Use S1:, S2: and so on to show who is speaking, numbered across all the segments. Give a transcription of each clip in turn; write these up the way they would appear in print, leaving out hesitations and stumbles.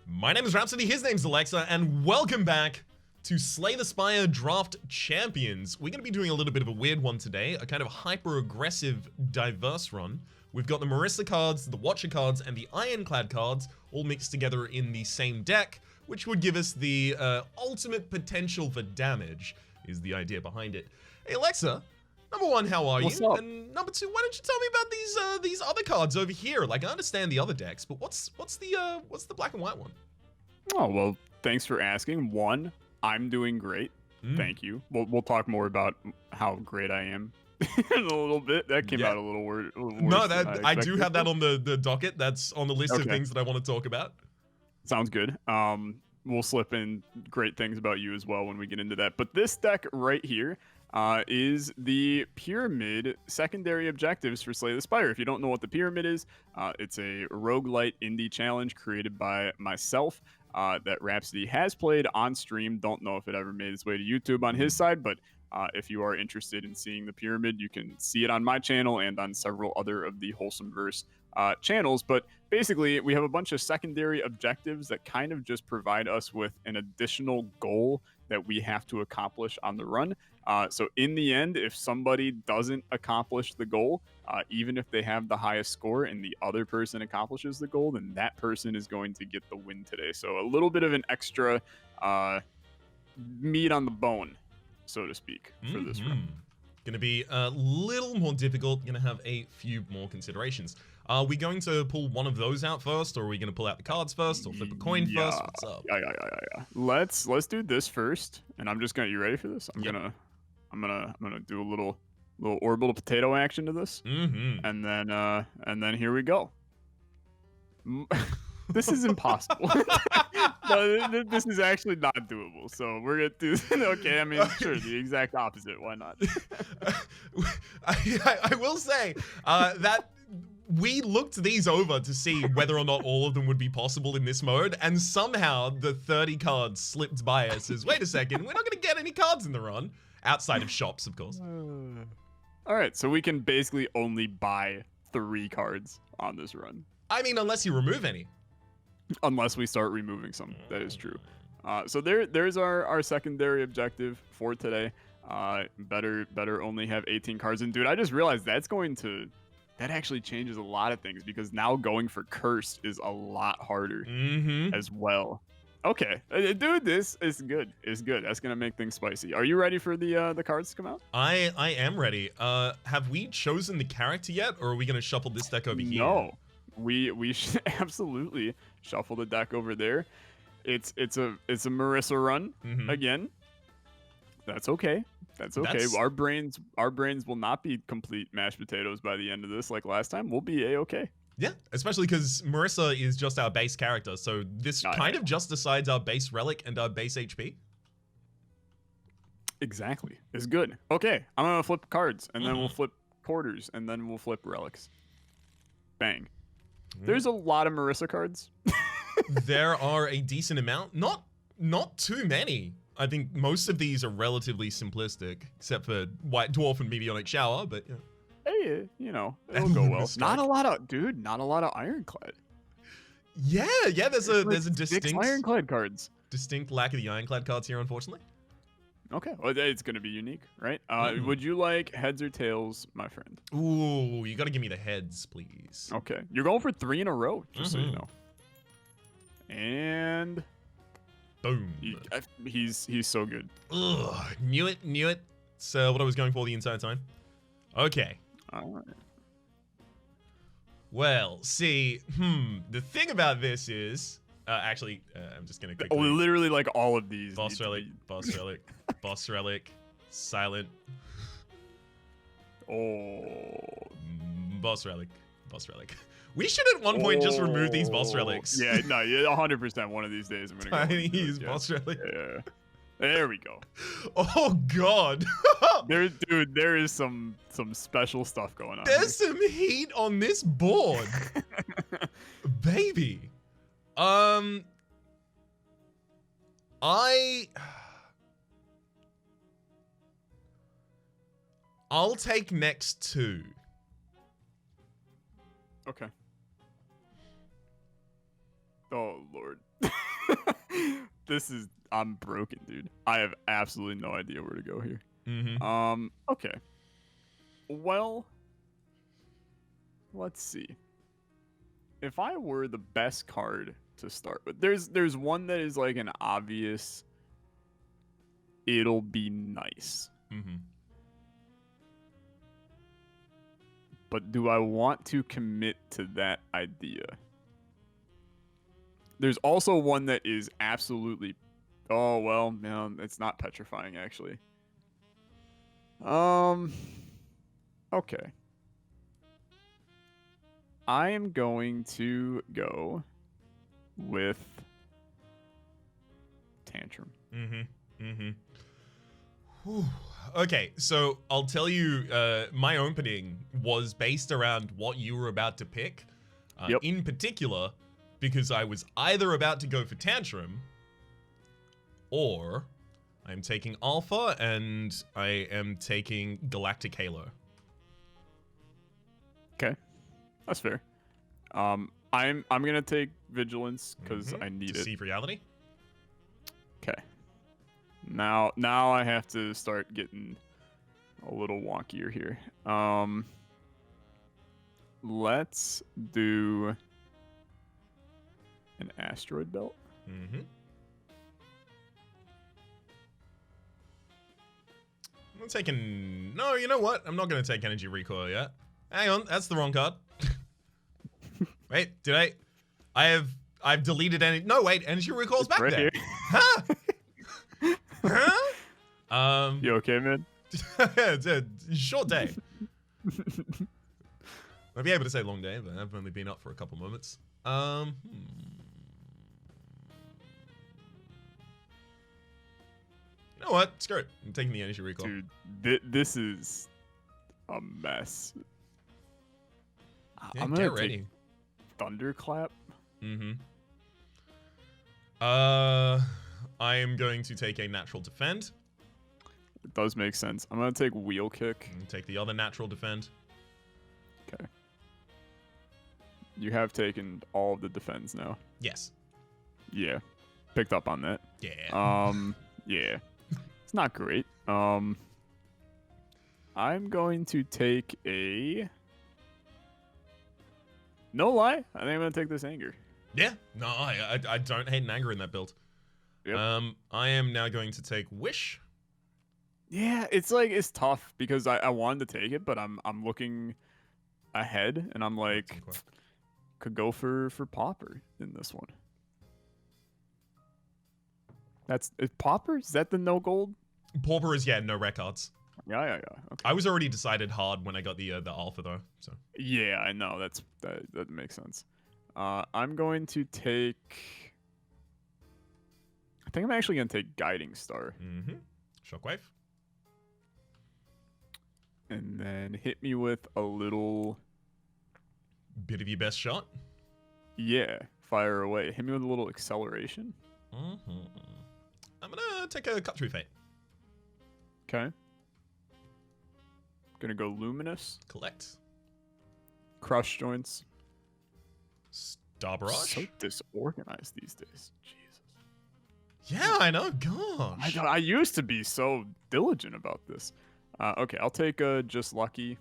S1: My name is Rhapsody, his name's Olexa, and welcome back to Slay the Spire Draft Champions. We're going to be doing a little bit of a weird one today, a kind of hyper-aggressive, diverse run. We've got the Marisa cards, the Watcher cards, and the Ironclad cards all mixed together in the same deck, which would give us the ultimate potential for damage, is the idea behind it. Hey Alexa, number one, how are
S2: What's
S1: you?
S2: up?
S1: And number two, why don't you tell me about these other cards over here? Like, I understand the other decks, but what's the black and white one?
S2: Oh, well, thanks for asking. One, I'm doing great. Thank you. We'll talk more about how great I am in a little bit. That came out a little worse.
S1: No, that I do have that on the docket. That's on the list of
S2: Okay.
S1: things that I want to talk about.
S2: Sounds good. We'll slip in great things about you as well when we get into that. But this deck right here is the Pyramid secondary objectives for Slay the Spire. If you don't know what the Pyramid is, it's a roguelite indie challenge created by myself that Rhapsody has played on stream. Don't know if it ever made its way to YouTube on his side, but if you are interested in seeing the Pyramid, you can see it on my channel and on several other of the Wholesome Verse channels. But basically, we have a bunch of secondary objectives that kind of just provide us with an additional goal that we have to accomplish on the run. So in the end, if somebody doesn't accomplish the goal, even if they have the highest score and the other person accomplishes the goal, then that person is going to get the win today. So a little bit of an extra meat on the bone, so to speak, for this run.
S1: Gonna be a little more difficult, gonna have a few more considerations. Are we going to pull one of those out first, or are we gonna pull out the cards first, or flip a coin first? What's up?
S2: Yeah. Let's do this first, and I'm just gonna. You ready for this? I'm gonna do a little orbital potato action to this, and then here we go. This is impossible. No, this is actually not doable. So we're gonna do. Okay, I mean, sure, the exact opposite. Why not?
S1: I will say that we looked these over to see whether or not all of them would be possible in this mode, and somehow the 30 cards slipped by us as, wait a second, we're not going to get any cards in the run, outside of shops, of course.
S2: All right, so we can basically only buy 3 cards on this run.
S1: I mean, unless you remove any.
S2: Unless we start removing some. That is true. So there's our secondary objective for today. Better only have 18 cards. And dude, I just realized that actually changes a lot of things, because now going for cursed is a lot harder as well. Okay, dude, this is good. It's good. That's gonna make things spicy. Are you ready for the cards to come out?
S1: I am ready. Have we chosen the character yet, or are we gonna shuffle this deck over here?
S2: No, we should absolutely shuffle the deck over there. It's a Marisa run again. That's okay. That's okay. Our brains will not be complete mashed potatoes by the end of this like last time. We'll be a-okay.
S1: Yeah, especially because Marisa is just our base character, so this kind of just decides our base relic and our base HP.
S2: Exactly. It's good. Okay, I'm gonna flip cards, and then we'll flip quarters, and then we'll flip relics. Bang. There's a lot of Marisa cards.
S1: There are a decent amount. Not too many. I think most of these are relatively simplistic, except for White Dwarf and Meteoric Shower, but yeah.
S2: Hey, it'll go well. Not a lot of Ironclad.
S1: Yeah, there's a distinct
S2: 6 Ironclad cards.
S1: Distinct lack of the Ironclad cards here, unfortunately.
S2: Okay, well, it's gonna be unique, right? Would you like heads or tails, my friend?
S1: Ooh, you gotta give me the heads, please.
S2: Okay, you're going for 3 in a row, just so you know. And
S1: boom.
S2: He's so good.
S1: Ugh, knew it. It's what I was going for the entire time. Okay.
S2: All right.
S1: Well, see, the thing about this is, actually, I'm just gonna quickly.
S2: Literally, like all of these.
S1: Boss relic, boss relic, silent.
S2: Oh.
S1: Boss relic. We should at one point just remove these boss relics.
S2: Yeah, no, 100%. One of these days, I'm gonna
S1: Tiny use boss relic.
S2: Yeah. There we go.
S1: Oh God.
S2: There is some special stuff going on.
S1: There's some heat on this board, baby. I'll take next 2.
S2: Okay. Oh Lord. I'm broken, dude. I have absolutely no idea where to go here. Okay. Well, let's see. If I were the best card to start with, there's one that is like an obvious it'll be nice. But do I want to commit to that idea? There's also one that is absolutely... Oh, well, no, it's not petrifying, actually. Okay. I am going to go with Tantrum.
S1: Whew. Okay, so I'll tell you, my opening was based around what you were about to pick.
S2: Yep.
S1: In particular, because I was either about to go for Tantrum, or I'm taking Alpha and I am taking Galactic Halo.
S2: Okay, that's fair. I'm gonna take Vigilance because I need
S1: to
S2: it.
S1: Deceive Reality.
S2: Okay. Now I have to start getting a little wonkier here. Let's do an Asteroid Belt.
S1: I'm taking... No, you know what? I'm not going to take Energy Recoil yet. Hang on, that's the wrong card. Wait, did I've deleted any... No, wait, Energy Recoil's back
S2: right
S1: there.
S2: Here.
S1: Huh? Huh?
S2: You okay, man?
S1: It's a short day. I'd be able to say long day, but I've only been up for a couple moments. You know what? Screw it. I'm taking the Energy Recoil.
S2: Dude, this is a mess.
S1: Yeah,
S2: I'm gonna
S1: get ready.
S2: take Thunderclap.
S1: I am going to take a Natural Defend.
S2: It does make sense. I'm gonna take Wheel Kick.
S1: And take the other Natural Defend.
S2: Okay. You have taken all of the defends now.
S1: Yes.
S2: Yeah. Picked up on that.
S1: Yeah.
S2: Yeah. It's not great. I'm going to take a... No lie, I think I'm going to take this Anger.
S1: Yeah. No, I don't hate an Anger in that build.
S2: Yep.
S1: I am now going to take Wish.
S2: Yeah, it's tough because I wanted to take it, but I'm looking ahead and I'm like, could go for Pauper in this one. Is Pauper? Is that the no gold?
S1: Pauper is, yeah, no records.
S2: Yeah. Okay.
S1: I was already decided hard when I got the Alpha though. So.
S2: Yeah, I know. That makes sense. I'm going to take... I think I'm actually going to take Guiding Star.
S1: Shockwave.
S2: And then hit me with a little...
S1: Bit of your best shot.
S2: Yeah, fire away. Hit me with a little acceleration.
S1: I'm gonna take a Cut Through Fate.
S2: Okay. Gonna go Luminous.
S1: Collect.
S2: Crush Joints.
S1: Star Barrage.
S2: So disorganized these days. Jesus.
S1: Yeah, I know. Gosh.
S2: I used to be so diligent about this. Okay, I'll take Just Lucky.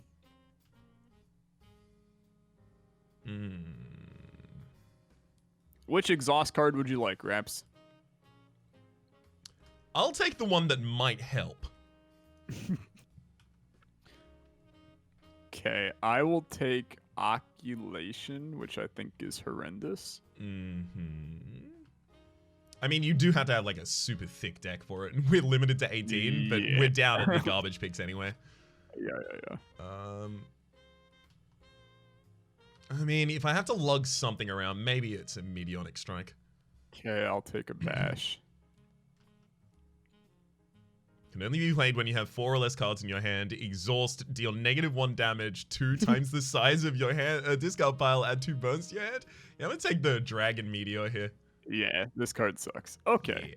S2: Which exhaust card would you like, Raps?
S1: I'll take the one that might help.
S2: Okay, I will take Oculation, which I think is horrendous.
S1: I mean, you do have to have like a super thick deck for it, and we're limited to 18, but we're down at the garbage picks anyway.
S2: Yeah.
S1: I mean, if I have to lug something around, maybe it's a Meteonic Strike.
S2: Okay, I'll take a Bash.
S1: Can only be played when you have 4 or less cards in your hand. Exhaust, deal -1 damage, 2 times the size of your hand, discard pile, add 2 bones to your hand. Yeah, I'm gonna take the Dragon Meteor here.
S2: Yeah, this card sucks. Okay.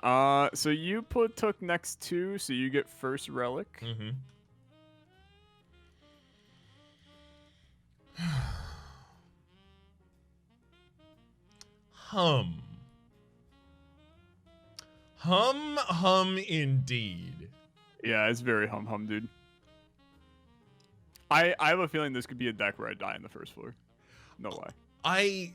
S1: Yeah.
S2: So you took next 2, so you get first relic.
S1: Hum. Hum indeed.
S2: Yeah, it's very hum, dude. I have a feeling this could be a deck where I die in the first floor. No lie.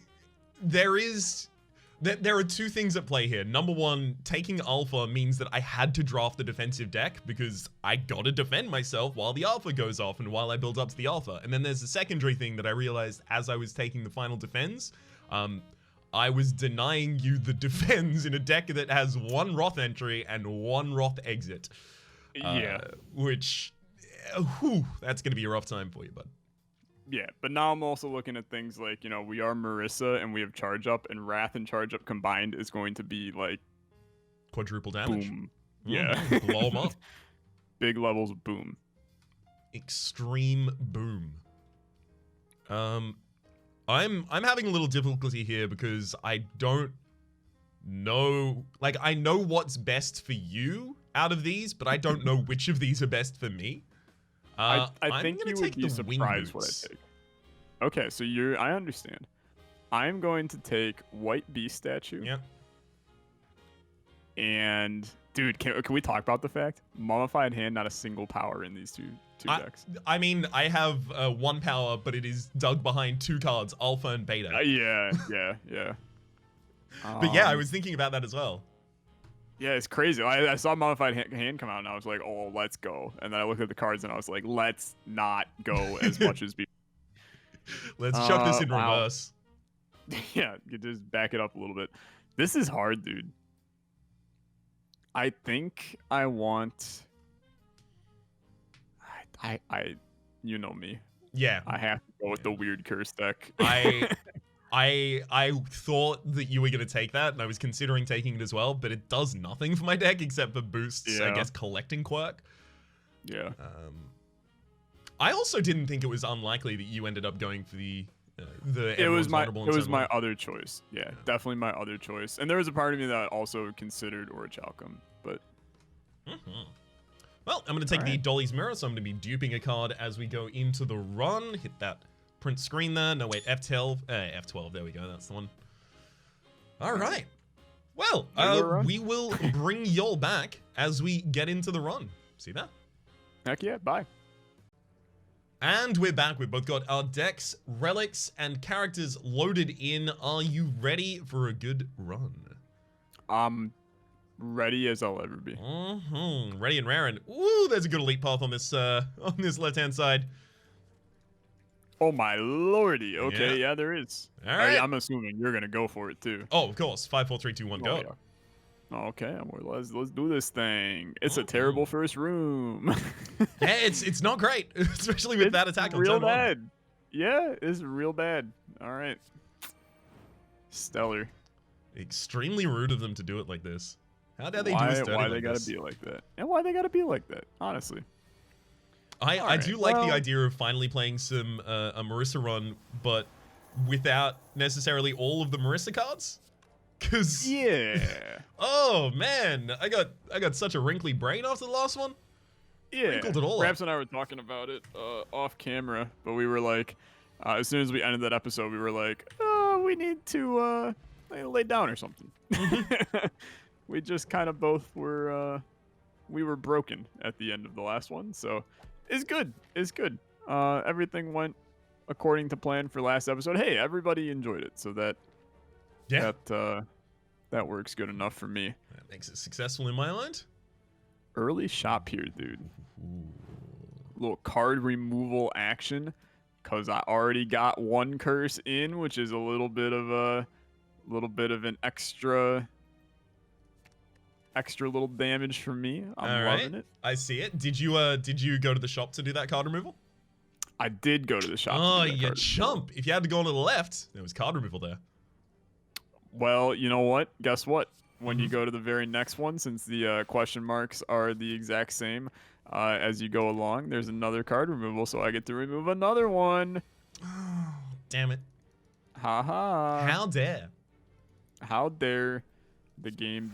S1: There are two things at play here. Number one, taking alpha means that I had to draft the defensive deck because I gotta defend myself while the alpha goes off and while I build up to the alpha. And then there's a secondary thing that I realized as I was taking the final defense. I was denying you the defense in a deck that has one Roth entry and one Roth exit.
S2: Yeah.
S1: Which, that's gonna be a rough time for you, bud.
S2: Yeah, but now I'm also looking at things like, we are Marisa and we have charge up, and Wrath and charge up combined is going to be like
S1: Quadruple damage.
S2: Boom. Yeah.
S1: Blow them up.
S2: Big levels of boom.
S1: Extreme boom. I'm having a little difficulty here because I don't know, like, I know what's best for you out of these, but I don't know which of these are best for me.
S2: I think you would be surprised what I take. Okay, so I understand. I'm going to take White Beast Statue.
S1: Yep.
S2: And, dude, can we talk about the fact? Mummified Hand, not a single power in these two decks.
S1: I mean, I have one power, but it is dug behind two cards, Alpha and Beta.
S2: Yeah.
S1: But yeah, I was thinking about that as well.
S2: Yeah, it's crazy. I saw Mummified Hand come out, and I was like, oh, let's go. And then I looked at the cards, and I was like, let's not go as much as before.
S1: Let's chuck this in reverse.
S2: Yeah, you just back it up a little bit. This is hard, dude. I think I want... you know me.
S1: Yeah.
S2: I have to go with the weird curse deck.
S1: I thought that you were going to take that, and I was considering taking it as well, but it does nothing for my deck except for boosts, I guess, collecting quirk.
S2: Yeah.
S1: I also didn't think it was unlikely that you ended up going for the
S2: it was my other choice. Yeah, definitely my other choice. And there was a part of me that also considered Orichalcum, but...
S1: Well, I'm going to take the Dolly's Mirror, so I'm going to be duping a card as we go into the run. Hit that print screen there. No, wait, F12. F12, there we go. That's the one. All right. Well, we will bring y'all back as we get into the run. See that?
S2: Heck yeah, bye.
S1: And we're back. We've both got our decks, relics, and characters loaded in. Are you ready for a good run?
S2: Ready as I'll ever be.
S1: Ready and raring. Ooh, there's a good elite path on this left-hand side.
S2: Oh my lordy. Okay, yeah, there is.
S1: All right.
S2: I'm assuming you're gonna go for it too.
S1: Oh, of course. 5, 4, 3, 2, 1, go.
S2: Yeah. Okay, let's do this thing. It's a terrible first room.
S1: Yeah, it's not great, especially with that attack on
S2: real
S1: turn
S2: bad.
S1: 1.
S2: Yeah, it's real bad. All right. Stellar.
S1: Extremely rude of them to do it like this. How dare they do this dirty
S2: Why
S1: like
S2: they gotta
S1: this?
S2: be like that? And why they gotta be like that? Honestly.
S1: I do like the idea of finally playing some a Marisa run, but without necessarily all of the Marisa cards. Cause oh man, I got such a wrinkly brain after the last one.
S2: Yeah,
S1: Wrinkled it all up.
S2: Raps and I were talking about it off camera, but we were like, as soon as we ended that episode, we were like, oh, we need to lay down or something. We just kind of both were we were broken at the end of the last one, so it's good. It's good. Everything went according to plan for last episode. Hey, everybody enjoyed it, so that works good enough for me.
S1: That makes it successful in my mind.
S2: Early shop here, dude.
S1: Ooh.
S2: Little card removal action, cause I already got one curse in, which is a little bit of an extra little damage for me. I'm loving it.
S1: I see it. Did you go to the shop to do that card removal?
S2: I did go to the shop.
S1: Oh, you chump! If you had to go on to the left, there was card removal there.
S2: Well, you know what? Guess what? When you go to the very next one, since the question marks are the exact same as you go along, there's another card removal, so I get to remove another one.
S1: Oh, damn it.
S2: Haha.
S1: How dare.
S2: How dare the game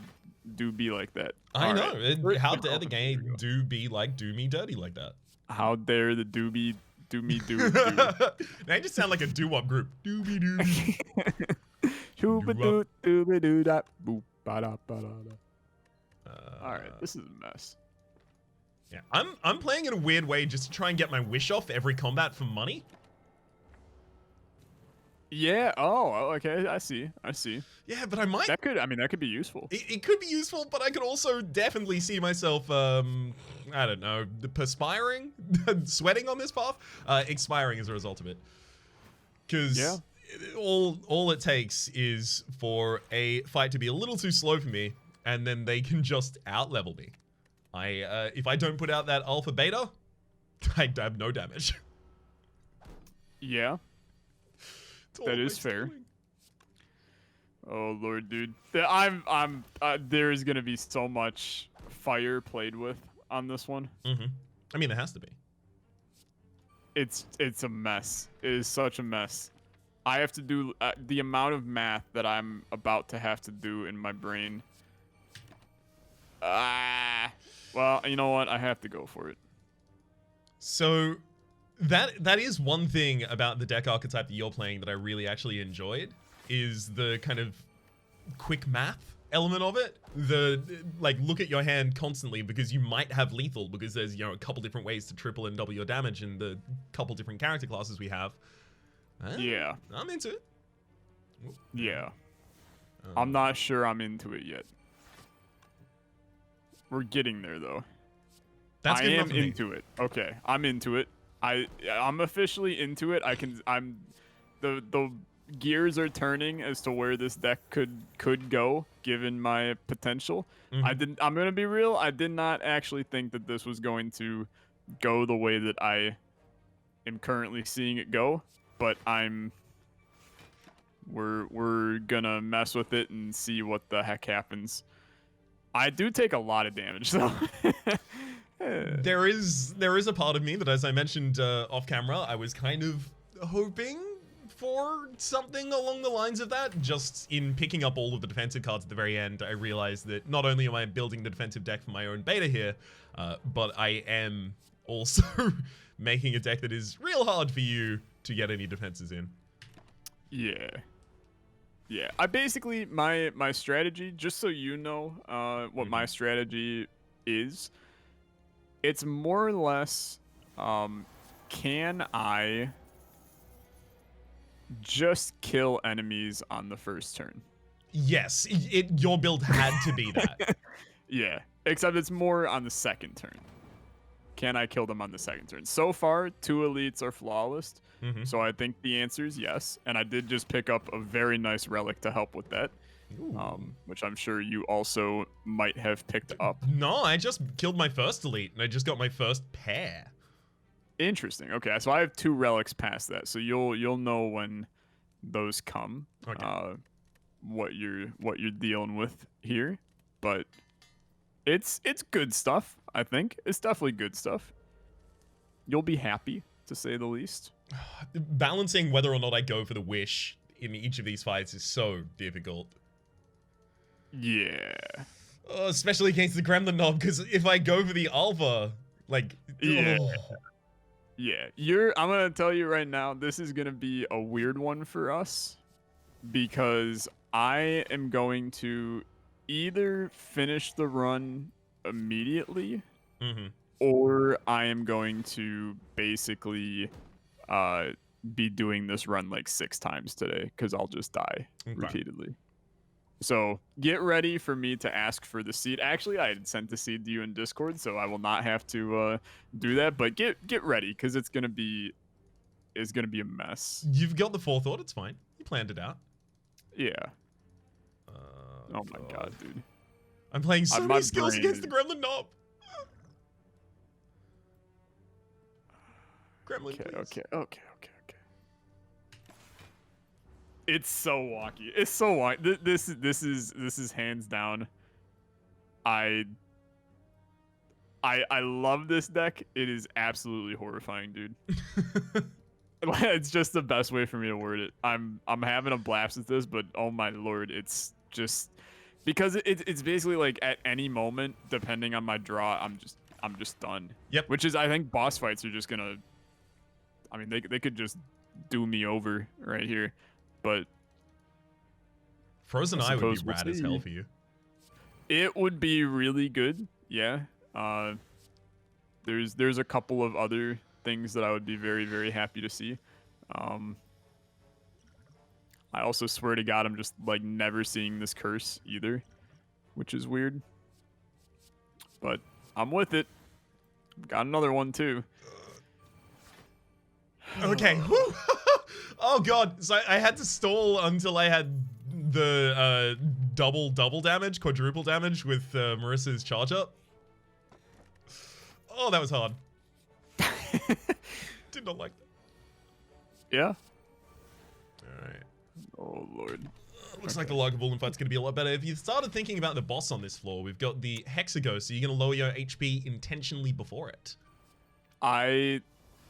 S2: do be like that?
S1: I know. How dare the game do be like do me dirty like that?
S2: How dare the doobie do me do.
S1: Now you just sound like a doo-wop group. Doobie doo.
S2: Shoo-ba-doo, doo-ba-doo-da, boop-ba-da-ba-da-da. All right, this is a mess.
S1: Yeah, I'm playing in a weird way just to try and get my wish off every combat for money.
S2: Yeah. Oh, okay. I see.
S1: Yeah, but I might.
S2: That could be useful.
S1: It could be useful, but I could also definitely see myself, I don't know, perspiring, sweating on this path, expiring as a result of it. Because all it takes is for a fight to be a little too slow for me, and then they can just out-level me. If I don't put out that alpha beta, I have no damage.
S2: Yeah. That is fair. Oh Lord, dude. There is gonna be so much fire played with on this one.
S1: Mm-hmm. I mean, there has to be.
S2: It's a mess. It is such a mess. I have to do the amount of math that I'm about to have to do in my brain. Well, you know what? I have to go for it.
S1: So that is one thing about the deck archetype that you're playing that I really actually enjoyed, is the kind of quick math element of it. The like look at your hand constantly because you might have lethal, because there's, you know, a couple different ways to triple and double your damage in the couple different character classes we have.
S2: Yeah.
S1: I'm into it.
S2: Yeah. I'm not sure I'm into it yet. We're getting there though.
S1: That's good enough
S2: I
S1: for
S2: am
S1: me.
S2: into it. Okay, I'm into it. I'm officially into it. The gears are turning as to where this deck could go given my potential.
S1: Mm-hmm.
S2: I'm gonna be real. I did not actually think that this was going to go the way that I am currently seeing it go, but we're gonna mess with it and see what the heck happens. I do take a lot of damage though.
S1: There is a part of me that, as I mentioned off camera, I was kind of hoping for something along the lines of that. Just in picking up all of the defensive cards at the very end, I realized that not only am I building the defensive deck for my own beta here, but I am also making a deck that is real hard for you to get any defenses in.
S2: Yeah. Yeah. I basically, my strategy, just so you know what my strategy is, it's more or less, can I just kill enemies on the first turn?
S1: Yes, your build had to be that.
S2: Yeah, except it's more on the second turn. Can I kill them on the second turn? So far, 2 elites are flawless, so I think the answer is yes. And I did just pick up a very nice relic to help with that, which I'm sure you also might have picked up.
S1: No, I just killed my first elite, and I just got my first pair.
S2: Interesting. Okay, so I have 2 relics past that, so you'll know when those come.
S1: Okay.
S2: What you're dealing with here, but it's good stuff. I think it's definitely good stuff. You'll be happy, to say the least.
S1: Balancing whether or not I go for the wish in each of these fights is so difficult.
S2: Yeah.
S1: Especially against the Gremlin Knob, because if I go for the alpha, like...
S2: Yeah. Yeah. I'm going to tell you right now, this is going to be a weird one for us, because I am going to either finish the run immediately, or I am going to basically be doing this run like 6 times today, because I'll just die repeatedly. So get ready for me to ask for the seed. Actually, I had sent the seed to you in Discord, so I will not have to do that. But get ready, because it's gonna be a mess.
S1: You've got the forethought. It's fine. You planned it out.
S2: Yeah. Oh my god, dude.
S1: I'm playing so many skills against the Gremlin Knob. Gremlin, please.
S2: Okay. It's so wonky. It's so wonky. This is hands down. I love this deck. It is absolutely horrifying, dude. It's just the best way for me to word it. I'm having a blast with this, but oh my lord, it's just because it's basically like at any moment, depending on my draw, I'm just done.
S1: Yep.
S2: Which is, I think boss fights are just gonna. I mean, they could just do me over right here, but
S1: Frozen
S2: I
S1: Eye would be
S2: suppose we'll
S1: rad as
S2: see.
S1: hell for you.
S2: It would be really good. Yeah. There's a couple of other things that I would be very, very happy to see. I also swear to God, I'm just like never seeing this curse either, which is weird. But I'm with it. Got another one too.
S1: Okay. Whew. Oh god. So I had to stall until I had the double damage, quadruple damage with Marisa's charge up. Oh, that was hard. Did not like that.
S2: Yeah.
S1: Alright.
S2: Oh lord.
S1: Looks like the log of Wolven fight's going to be a lot better. If you started thinking about the boss on this floor, we've got the Hexago, so you're going to lower your HP intentionally before it.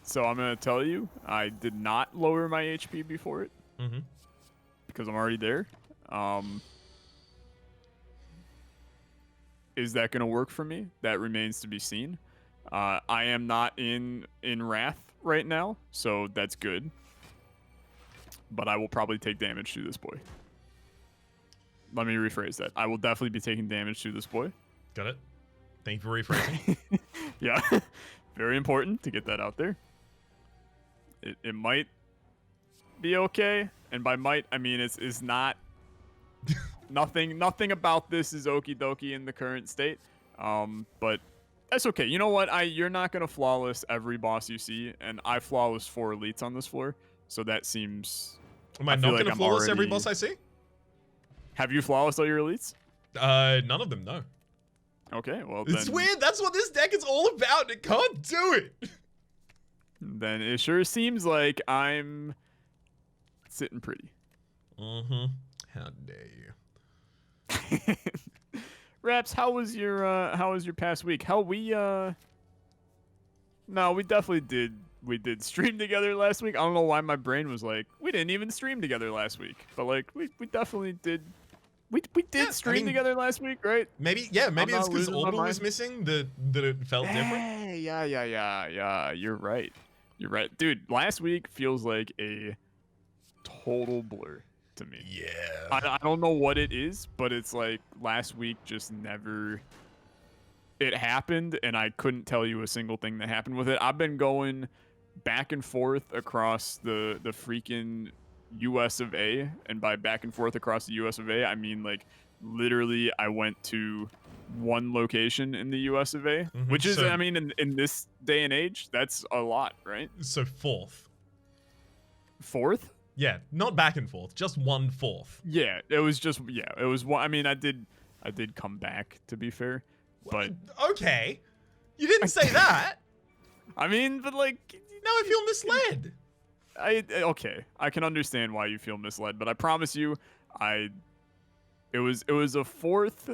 S2: So I'm going to tell you, I did not lower my HP before it.
S1: Mm-hmm.
S2: Because I'm already there. Is that going to work for me? That remains to be seen. I am not in Wrath right now, so that's good. But I will probably take damage to this boy. Let me rephrase that. I will definitely be taking damage to this boy.
S1: Got it. Thank you for rephrasing.
S2: Yeah. Very important to get that out there. It might be okay. And by might, I mean it's not... nothing about this is okie dokie in the current state. But that's okay. You know what? You're not going to flawless every boss you see. And I flawless 4 elites on this floor. So that seems...
S1: Am I not going to flawless every boss I see?
S2: Have you flawless all your elites?
S1: None of them, no.
S2: Okay, well
S1: it's weird. That's what this deck is all about. It can't do it.
S2: Then it sure seems like I'm sitting pretty.
S1: Mm-hmm. How dare you?
S2: Raps, how was your past week? Hell, no, we definitely did. We did stream together last week. I don't know why my brain was like, we didn't even stream together last week. But like, we definitely did. We did stream together last week, right?
S1: Maybe it's because Orbital was missing that it felt different.
S2: Yeah. You're right. Dude, last week feels like a total blur to me.
S1: Yeah.
S2: I don't know what it is, but it's like last week just never... It happened, and I couldn't tell you a single thing that happened with it. I've been going back and forth across the freaking US of A, and by back and forth across the US of A, I mean like literally I went to one location in the US of A, which is, I mean, in this day and age, that's a lot, right?
S1: So fourth? Yeah, not back and forth, just 1/4.
S2: Yeah, it was one. I mean, I did come back, to be fair, but
S1: okay, you didn't say that.
S2: I mean, but like,
S1: now I feel misled.
S2: Okay, I can understand why you feel misled, but I promise you, it was a fourth,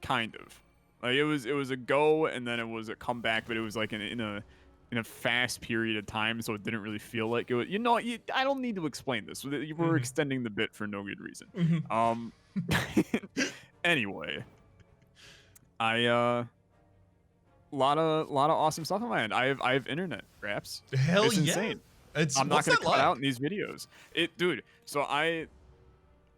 S2: kind of. Like it was a go, and then it was a comeback, but it was like in a fast period of time, so it didn't really feel like it was. You know, I don't need to explain this. You were extending the bit for no good reason. Anyway, lot of awesome stuff on my end. I have internet, Raps.
S1: Hell
S2: it's
S1: yeah.
S2: Insane. I'm not gonna cut out in these videos. Dude. So I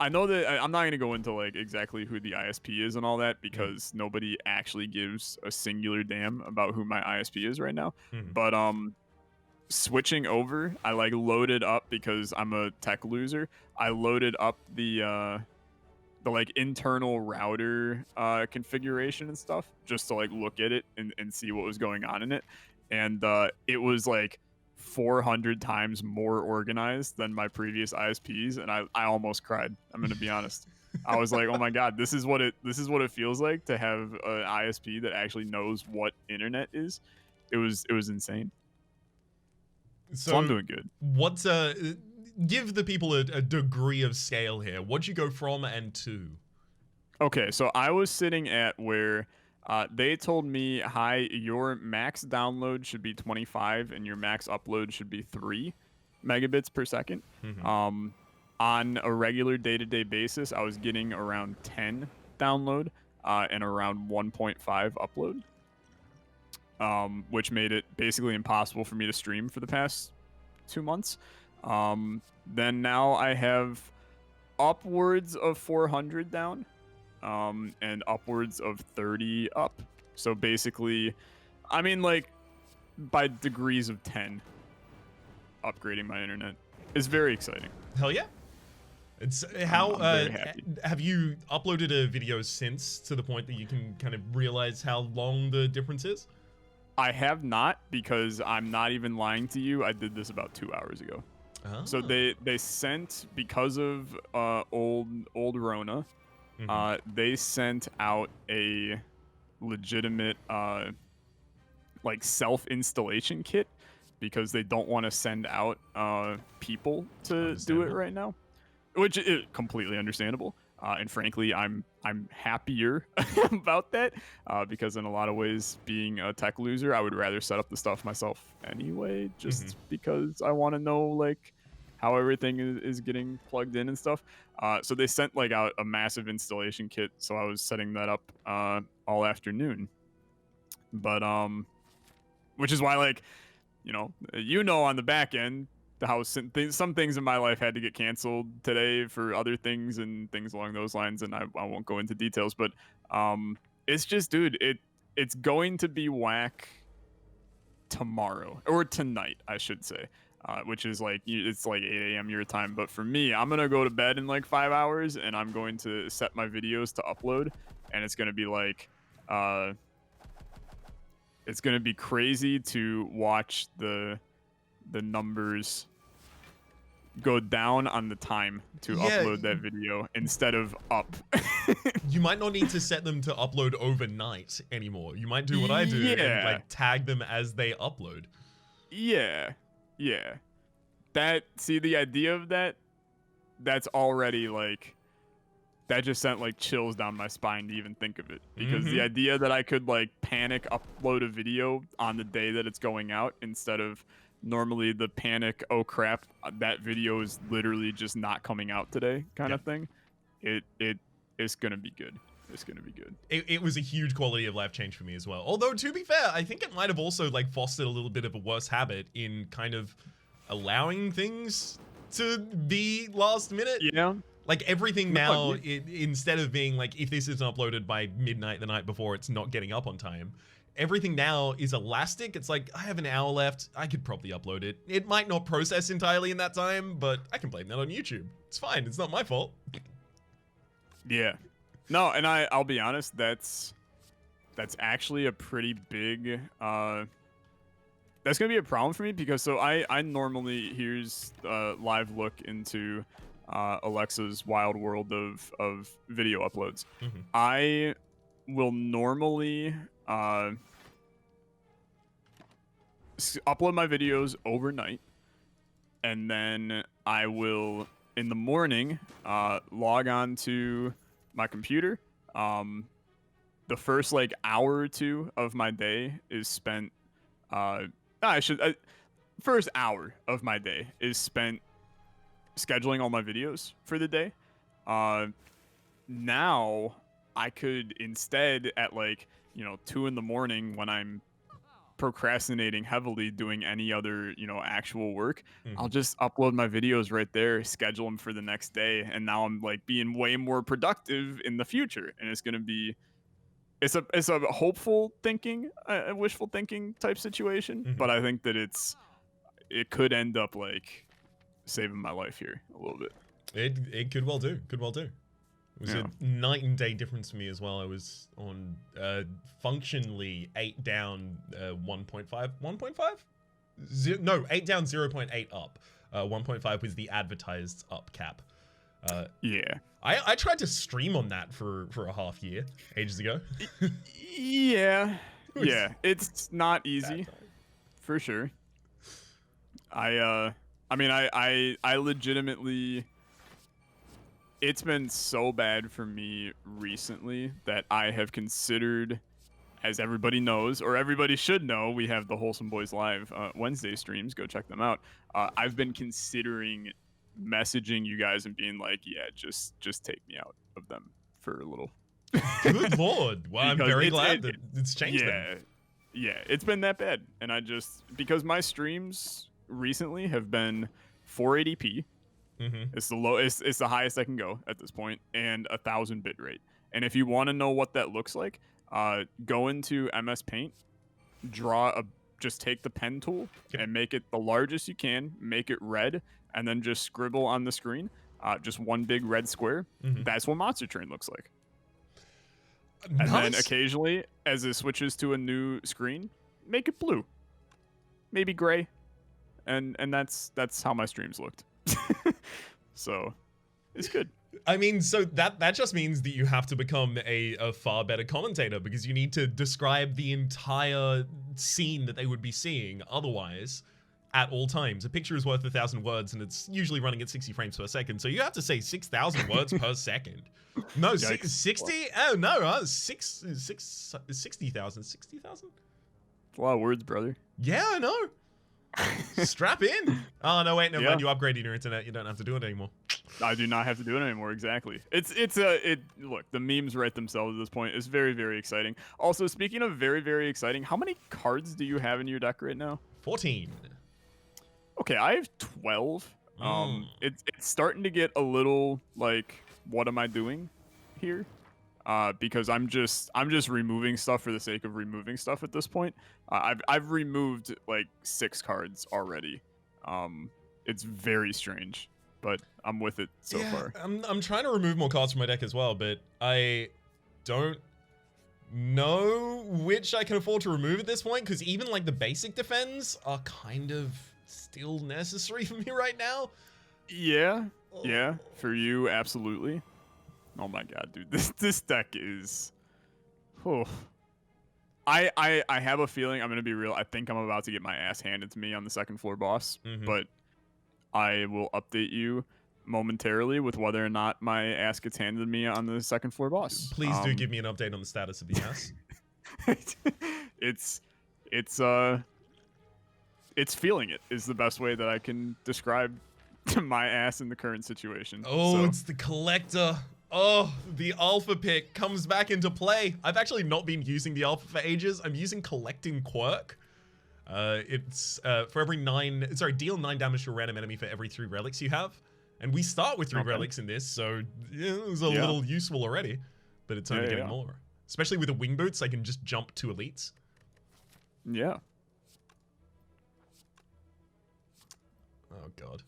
S2: know that I'm not gonna go into like exactly who the ISP is and all that because nobody actually gives a singular damn about who my ISP is right now. But switching over, I like loaded up because I'm a tech loser. I loaded up the like internal router configuration and stuff just to like look at it and see what was going on in it, and it was like 400 times more organized than my previous ISPs, and I almost cried. I'm gonna be honest. I was like, oh my god, this is what it feels like to have an ISP that actually knows what internet is. It was insane. So I'm doing good.
S1: What's give the people a degree of scale here. What'd you go from and to?
S2: Okay, so I was sitting at where they told me, hi, your max download should be 25 and your max upload should be 3 megabits per second. On a regular day-to-day basis, I was getting around 10 download and around 1.5 upload, which made it basically impossible for me to stream for the past 2 months. Then now I have upwards of 400 down, and upwards of 30 up. So basically, I mean, like, by degrees of 10, upgrading my internet is very exciting.
S1: Hell yeah. It's how
S2: I'm very happy.
S1: have you uploaded a video since to the point that you can kind of realize how long the difference is?
S2: I have not, because I'm not even lying to you. I did this about 2 hours ago.
S1: Oh.
S2: So they sent, because of old Rona, they sent out a legitimate like self-installation kit, because they don't want to send out people to do it right now, which is completely understandable. And frankly, I'm happier about that, because in a lot of ways, being a tech loser, I would rather set up the stuff myself anyway, just because I want to know like how everything is getting plugged in and stuff. So they sent like out a massive installation kit, so I was setting that up all afternoon. But which is why, like, you know, on the back end, how some things in my life had to get canceled today for other things and things along those lines, and I won't go into details, but it's just, dude, it's going to be whack tomorrow, or tonight, I should say, which is like, it's like 8 a.m. your time, but for me, I'm gonna go to bed in like 5 hours, and I'm going to set my videos to upload, and it's gonna be like it's gonna be crazy to watch the numbers go down on the time to upload that video instead of up.
S1: You might not need to set them to upload overnight anymore. You might do what I do and like tag them as they upload.
S2: Yeah. See, the idea of that's already like, that just sent like chills down my spine to even think of it, because the idea that I could like panic upload a video on the day that it's going out, instead of normally the panic, oh crap, that video is literally just not coming out today kind of thing. It's gonna be good. It's gonna be good.
S1: It was a huge quality of life change for me as well. Although, to be fair, I think it might have also like fostered a little bit of a worse habit in kind of allowing things to be last minute.
S2: Yeah.
S1: Like everything now, instead of being like, if this isn't uploaded by midnight the night before, it's not getting up on time. Everything now is elastic. It's like, I have an hour left. I could probably upload it. It might not process entirely in that time, but I can blame that on YouTube. It's fine. It's not my fault.
S2: Yeah. No, and I'll be honest, that's actually a pretty big that's gonna be a problem for me, because so I normally, here's a live look into Alexa's wild world of video uploads. I will normally upload my videos overnight, and then I will in the morning log on to my computer. The first like hour or two of my day is spent first hour of my day is spent scheduling all my videos for the day. Now I could instead, at like 2 in the morning, when I'm procrastinating heavily doing any other actual work, I'll just upload my videos right there, schedule them for the next day, and now I'm like being way more productive in the future. And it's gonna be, it's a hopeful thinking, a wishful thinking type situation, but I think that it could end up like saving my life here a little bit.
S1: It could well do. It was a night and day difference for me as well. I was on functionally 8 down 1.5. 1.5? No, 8 down 0.8 up. 1.5 was the advertised up cap.
S2: Yeah.
S1: I tried to stream on that for a half year ages ago.
S2: Yeah. It's not easy, for sure. I mean, I legitimately, it's been so bad for me recently that I have considered, as everybody knows, or everybody should know, we have the Wholesome Boys Live Wednesday streams. Go check them out. I've been considering messaging you guys and being like, yeah, just take me out of them for a little.
S1: Good lord. Well, I'm very glad that it's changed.
S2: Yeah, it's been that bad. And because my streams recently have been 480p, It's the lowest. It's the highest I can go at this point, and 1,000 bit rate. And if you want to know what that looks like, go into MS Paint, just take the pen tool and make it the largest you can, make it red, and then just scribble on the screen, just one big red square. That's what Monster Train looks like. And then occasionally, as it switches to a new screen, make it blue, maybe gray, and that's how my streams looked. So it's good.
S1: I mean, so that just means that you have to become a far better commentator, because you need to describe the entire scene that they would be seeing otherwise at all times. A picture is worth 1,000 words, and it's usually running at 60 frames per second. So you have to say 6,000 words per second. No, 60? Oh, no, 60,000. 60,000?
S2: It's a lot of words, brother.
S1: Yeah, I know. Strap in. Oh, no, wait, never mind. You upgraded your internet. You don't have to do it anymore.
S2: I do not have to do it anymore. Exactly. Look, the memes write themselves at this point. It's very, very exciting. Also, speaking of very, very exciting, how many cards do you have in your deck right now?
S1: 14.
S2: Okay, I have 12. It's starting to get a little like, what am I doing here? Because I'm just removing stuff for the sake of removing stuff at this point. I've removed like 6 cards already. It's very strange, but I'm with it so far.
S1: I'm trying to remove more cards from my deck as well, but I don't know which I can afford to remove at this point, because even like the basic defends are kind of still necessary for me right now.
S2: Yeah, for you, absolutely. Oh my god, dude, this deck is. Oh. I have a feeling, I'm gonna be real. I think I'm about to get my ass handed to me on the second floor boss, but I will update you momentarily with whether or not my ass gets handed to me on the second floor boss.
S1: Please do give me an update on the status of the ass.
S2: It's feeling it is the best way that I can describe my ass in the current situation.
S1: Oh,
S2: so.
S1: It's the collector. Oh, the alpha pick comes back into play. I've actually not been using the alpha for ages. I'm using collecting quirk. It's for every deal 9 damage to a random enemy for every 3 relics you have. And we start with 3 relics in this, so it was a little useful already. But it's only getting more. Especially with the wing boots, I can just jump to elites.
S2: Yeah.
S1: Oh god.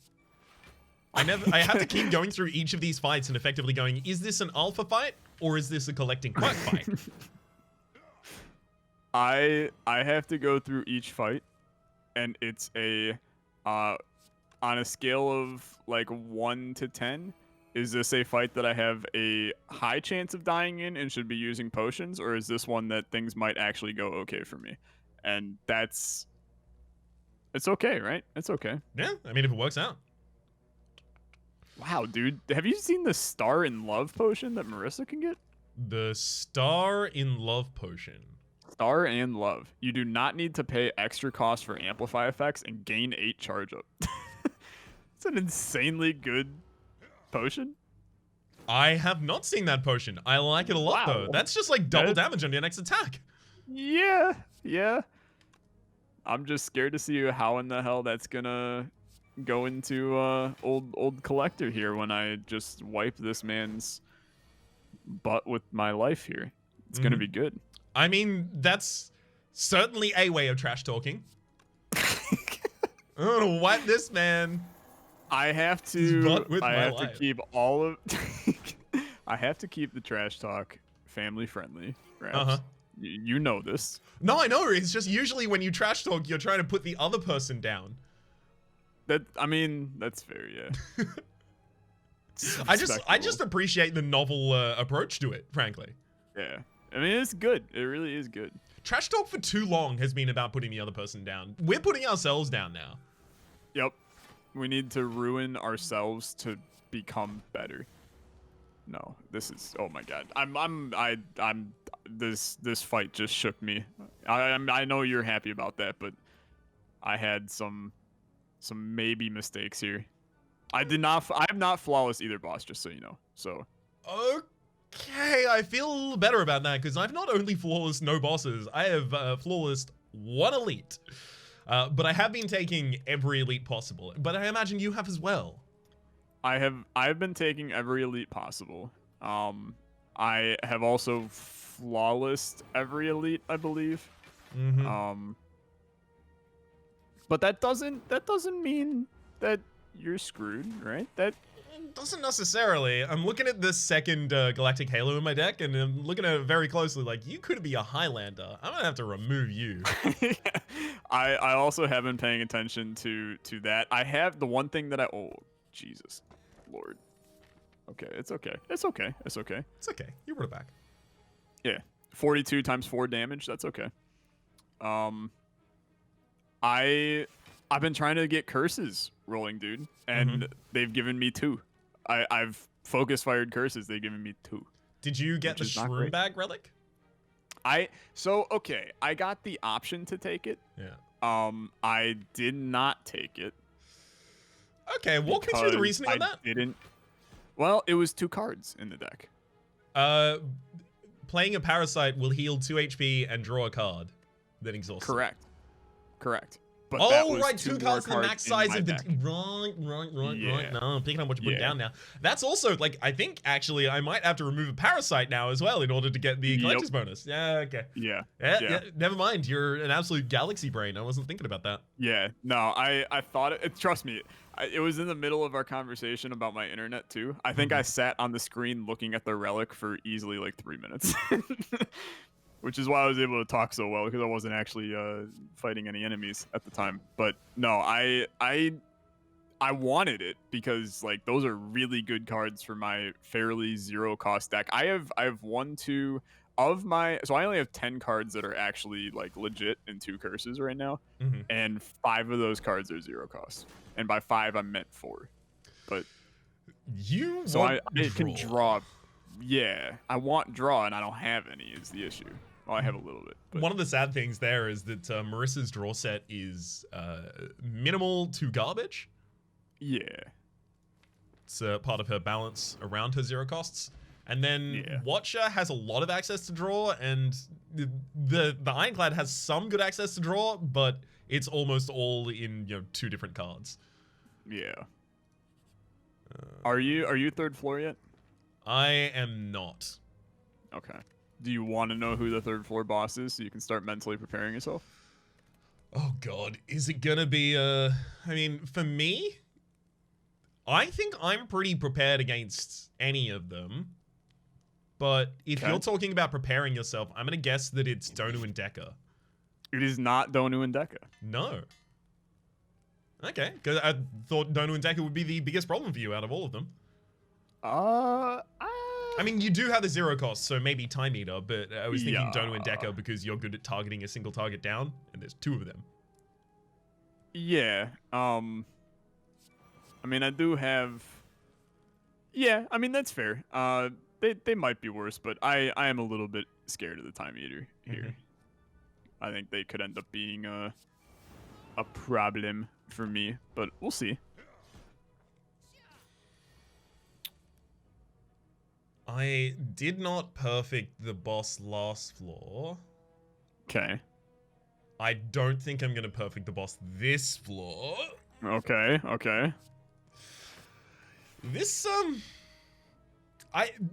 S1: I have to keep going through each of these fights and effectively going, is this an alpha fight or is this a collecting quirk fight?
S2: I have to go through each fight, and it's a on a scale of like 1 to 10, is this a fight that I have a high chance of dying in and should be using potions, or is this one that things might actually go okay for me? And it's okay, right? It's okay.
S1: Yeah, I mean, if it works out.
S2: Wow, dude. Have you seen the Star in Love potion that Marisa can get?
S1: The Star in Love potion.
S2: Star and Love. You do not need to pay extra cost for amplify effects and gain 8 charge up. It's an insanely good potion.
S1: I have not seen that potion. I like it a lot, though. That's just like double damage on your next attack.
S2: Yeah. I'm just scared to see how in the hell that's gonna go into old collector here when I just wipe this man's butt with my life here. It's gonna be good.
S1: I mean, that's certainly a way of trash talking. I'm gonna wipe this man.
S2: I have to keep all of I have to keep the trash talk family friendly, Raps. You know this.
S1: No, I know. It's just usually when you trash talk, you're trying to put the other person down.
S2: That's fair, yeah.
S1: I just appreciate the novel approach to it, frankly.
S2: Yeah. I mean, it's good. It really is good.
S1: Trash talk for too long has been about putting the other person down. We're putting ourselves down now.
S2: Yep. We need to ruin ourselves to become better. No, this is, oh my god. This fight just shook me. I know you're happy about that, but I had some maybe mistakes here. I'm not flawless either, boss, just so you know. So.
S1: Okay, I feel a little better about that, because I've not only flawless no bosses, I have flawless 1 elite. But I have been taking every elite possible. But I imagine you have as well.
S2: I've been taking every elite possible. I have also flawless every elite, I believe.
S1: Mm-hmm.
S2: But that doesn't mean that you're screwed, right? That
S1: Doesn't necessarily. I'm looking at the second Galactic Halo in my deck, and I'm looking at it very closely. Like, you could be a Highlander. I'm gonna have to remove you.
S2: I also have been paying attention to that. I have the one thing that oh Jesus Lord. Okay, it's okay. It's okay. It's okay.
S1: It's okay. You brought it back.
S2: Yeah. 42 times 4 damage, that's okay. I've been trying to get curses rolling, dude, and they've given me 2. I've focus fired curses, they've given me 2.
S1: Did you get the Shroom Bag relic?
S2: Okay, I got the option to take it.
S1: Yeah.
S2: I did not take it.
S1: Okay, walk me through the reasoning on that.
S2: Didn't. Well, it was 2 cards in the deck.
S1: Playing a Parasite will heal 2 HP and draw a card. Then exhaust.
S2: Correct. But
S1: right, 2 cards to the max size of the right. No, I'm picking up what you put down now. That's also like, I think actually I might have to remove a Parasite now as well in order to get the collector's bonus. Yeah, okay.
S2: Yeah.
S1: Never mind. You're an absolute galaxy brain. I wasn't thinking about that.
S2: Yeah. No, I thought it. Trust me, it was in the middle of our conversation about my internet too. I think I sat on the screen looking at the relic for easily like 3 minutes. Which is why I was able to talk so well, because I wasn't actually fighting any enemies at the time. But no, I wanted it because like those are really good cards for my fairly 0 cost deck. I have 1, 2 of my, so I only have 10 cards that are actually like legit and 2 curses right now, and 5 of those cards are 0 cost. And by 5 I meant 4. But I can draw. Yeah, I want draw and I don't have any is the issue. Well, I have a little bit. But.
S1: One of the sad things there is that Marissa's draw set is minimal to garbage.
S2: Yeah.
S1: It's part of her balance around her 0 costs. And then Watcher has a lot of access to draw, and the Ironclad has some good access to draw, but it's almost all in 2 different cards.
S2: Yeah. Are you 3rd floor yet?
S1: I am not.
S2: Okay. Do you want to know who the 3rd floor boss is so you can start mentally preparing yourself?
S1: Oh god, is it gonna be I mean, for me, I think I'm pretty prepared against any of them. But if you're talking about preparing yourself, I'm gonna guess that it's Donu and Deca.
S2: It is not Donu and Deca.
S1: No. Okay, because I thought Donu and Deca would be the biggest problem for you out of all of them. I mean, you do have the 0 cost, so maybe Time Eater, but I was thinking Donu and Deca because you're good at targeting a single target down, and there's 2 of them.
S2: Yeah. I mean, I do have. Yeah, I mean that's fair. They might be worse, but I am a little bit scared of the Time Eater here. I think they could end up being a problem for me, but we'll see.
S1: I did not perfect the boss last floor.
S2: Okay.
S1: I don't think I'm going to perfect the boss this floor.
S2: Okay.
S1: This,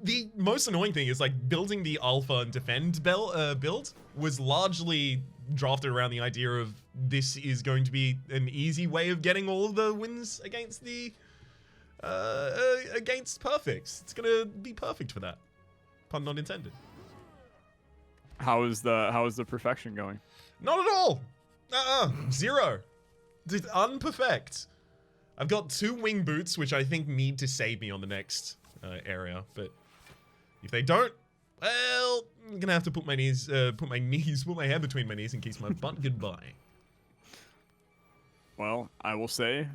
S1: the most annoying thing is, like, building the Alpha and Defend build was largely drafted around the idea of this is going to be an easy way of getting all of the wins against the... against perfects. It's gonna be perfect for that. Pun not intended.
S2: How is the perfection going?
S1: Not at all. 0. Just unperfect. I've got 2 wing boots, which I think need to save me on the next area. But if they don't, well, I'm gonna have to put my head between my knees and kiss my butt goodbye.
S2: Well, I will say,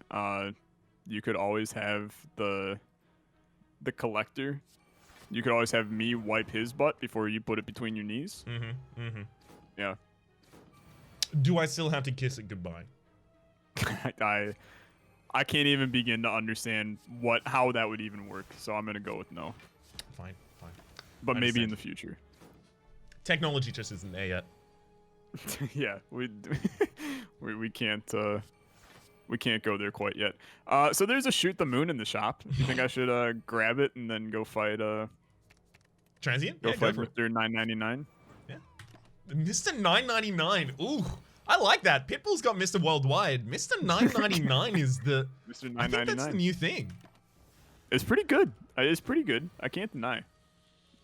S2: you could always have the collector. You could always have me wipe his butt before you put it between your knees. Yeah.
S1: Do I still have to kiss it goodbye?
S2: I can't even begin to understand how that would even work. So I'm gonna go with no.
S1: Fine.
S2: But maybe in the future.
S1: Technology just isn't there yet.
S2: Yeah, we can't we can't go there quite yet. So there's a shoot the moon in the shop. You think I should grab it and then go fight
S1: Transient?
S2: go
S1: Yeah,
S2: fight
S1: go for it.
S2: Mr. 999?
S1: Yeah. Mr. 999. Ooh, I like that. Pitbull's got Mr. Worldwide. Mr. 999 is the...
S2: Mr.
S1: I think that's the
S2: 999.
S1: new thing.
S2: It's pretty good. It's pretty good. I can't deny.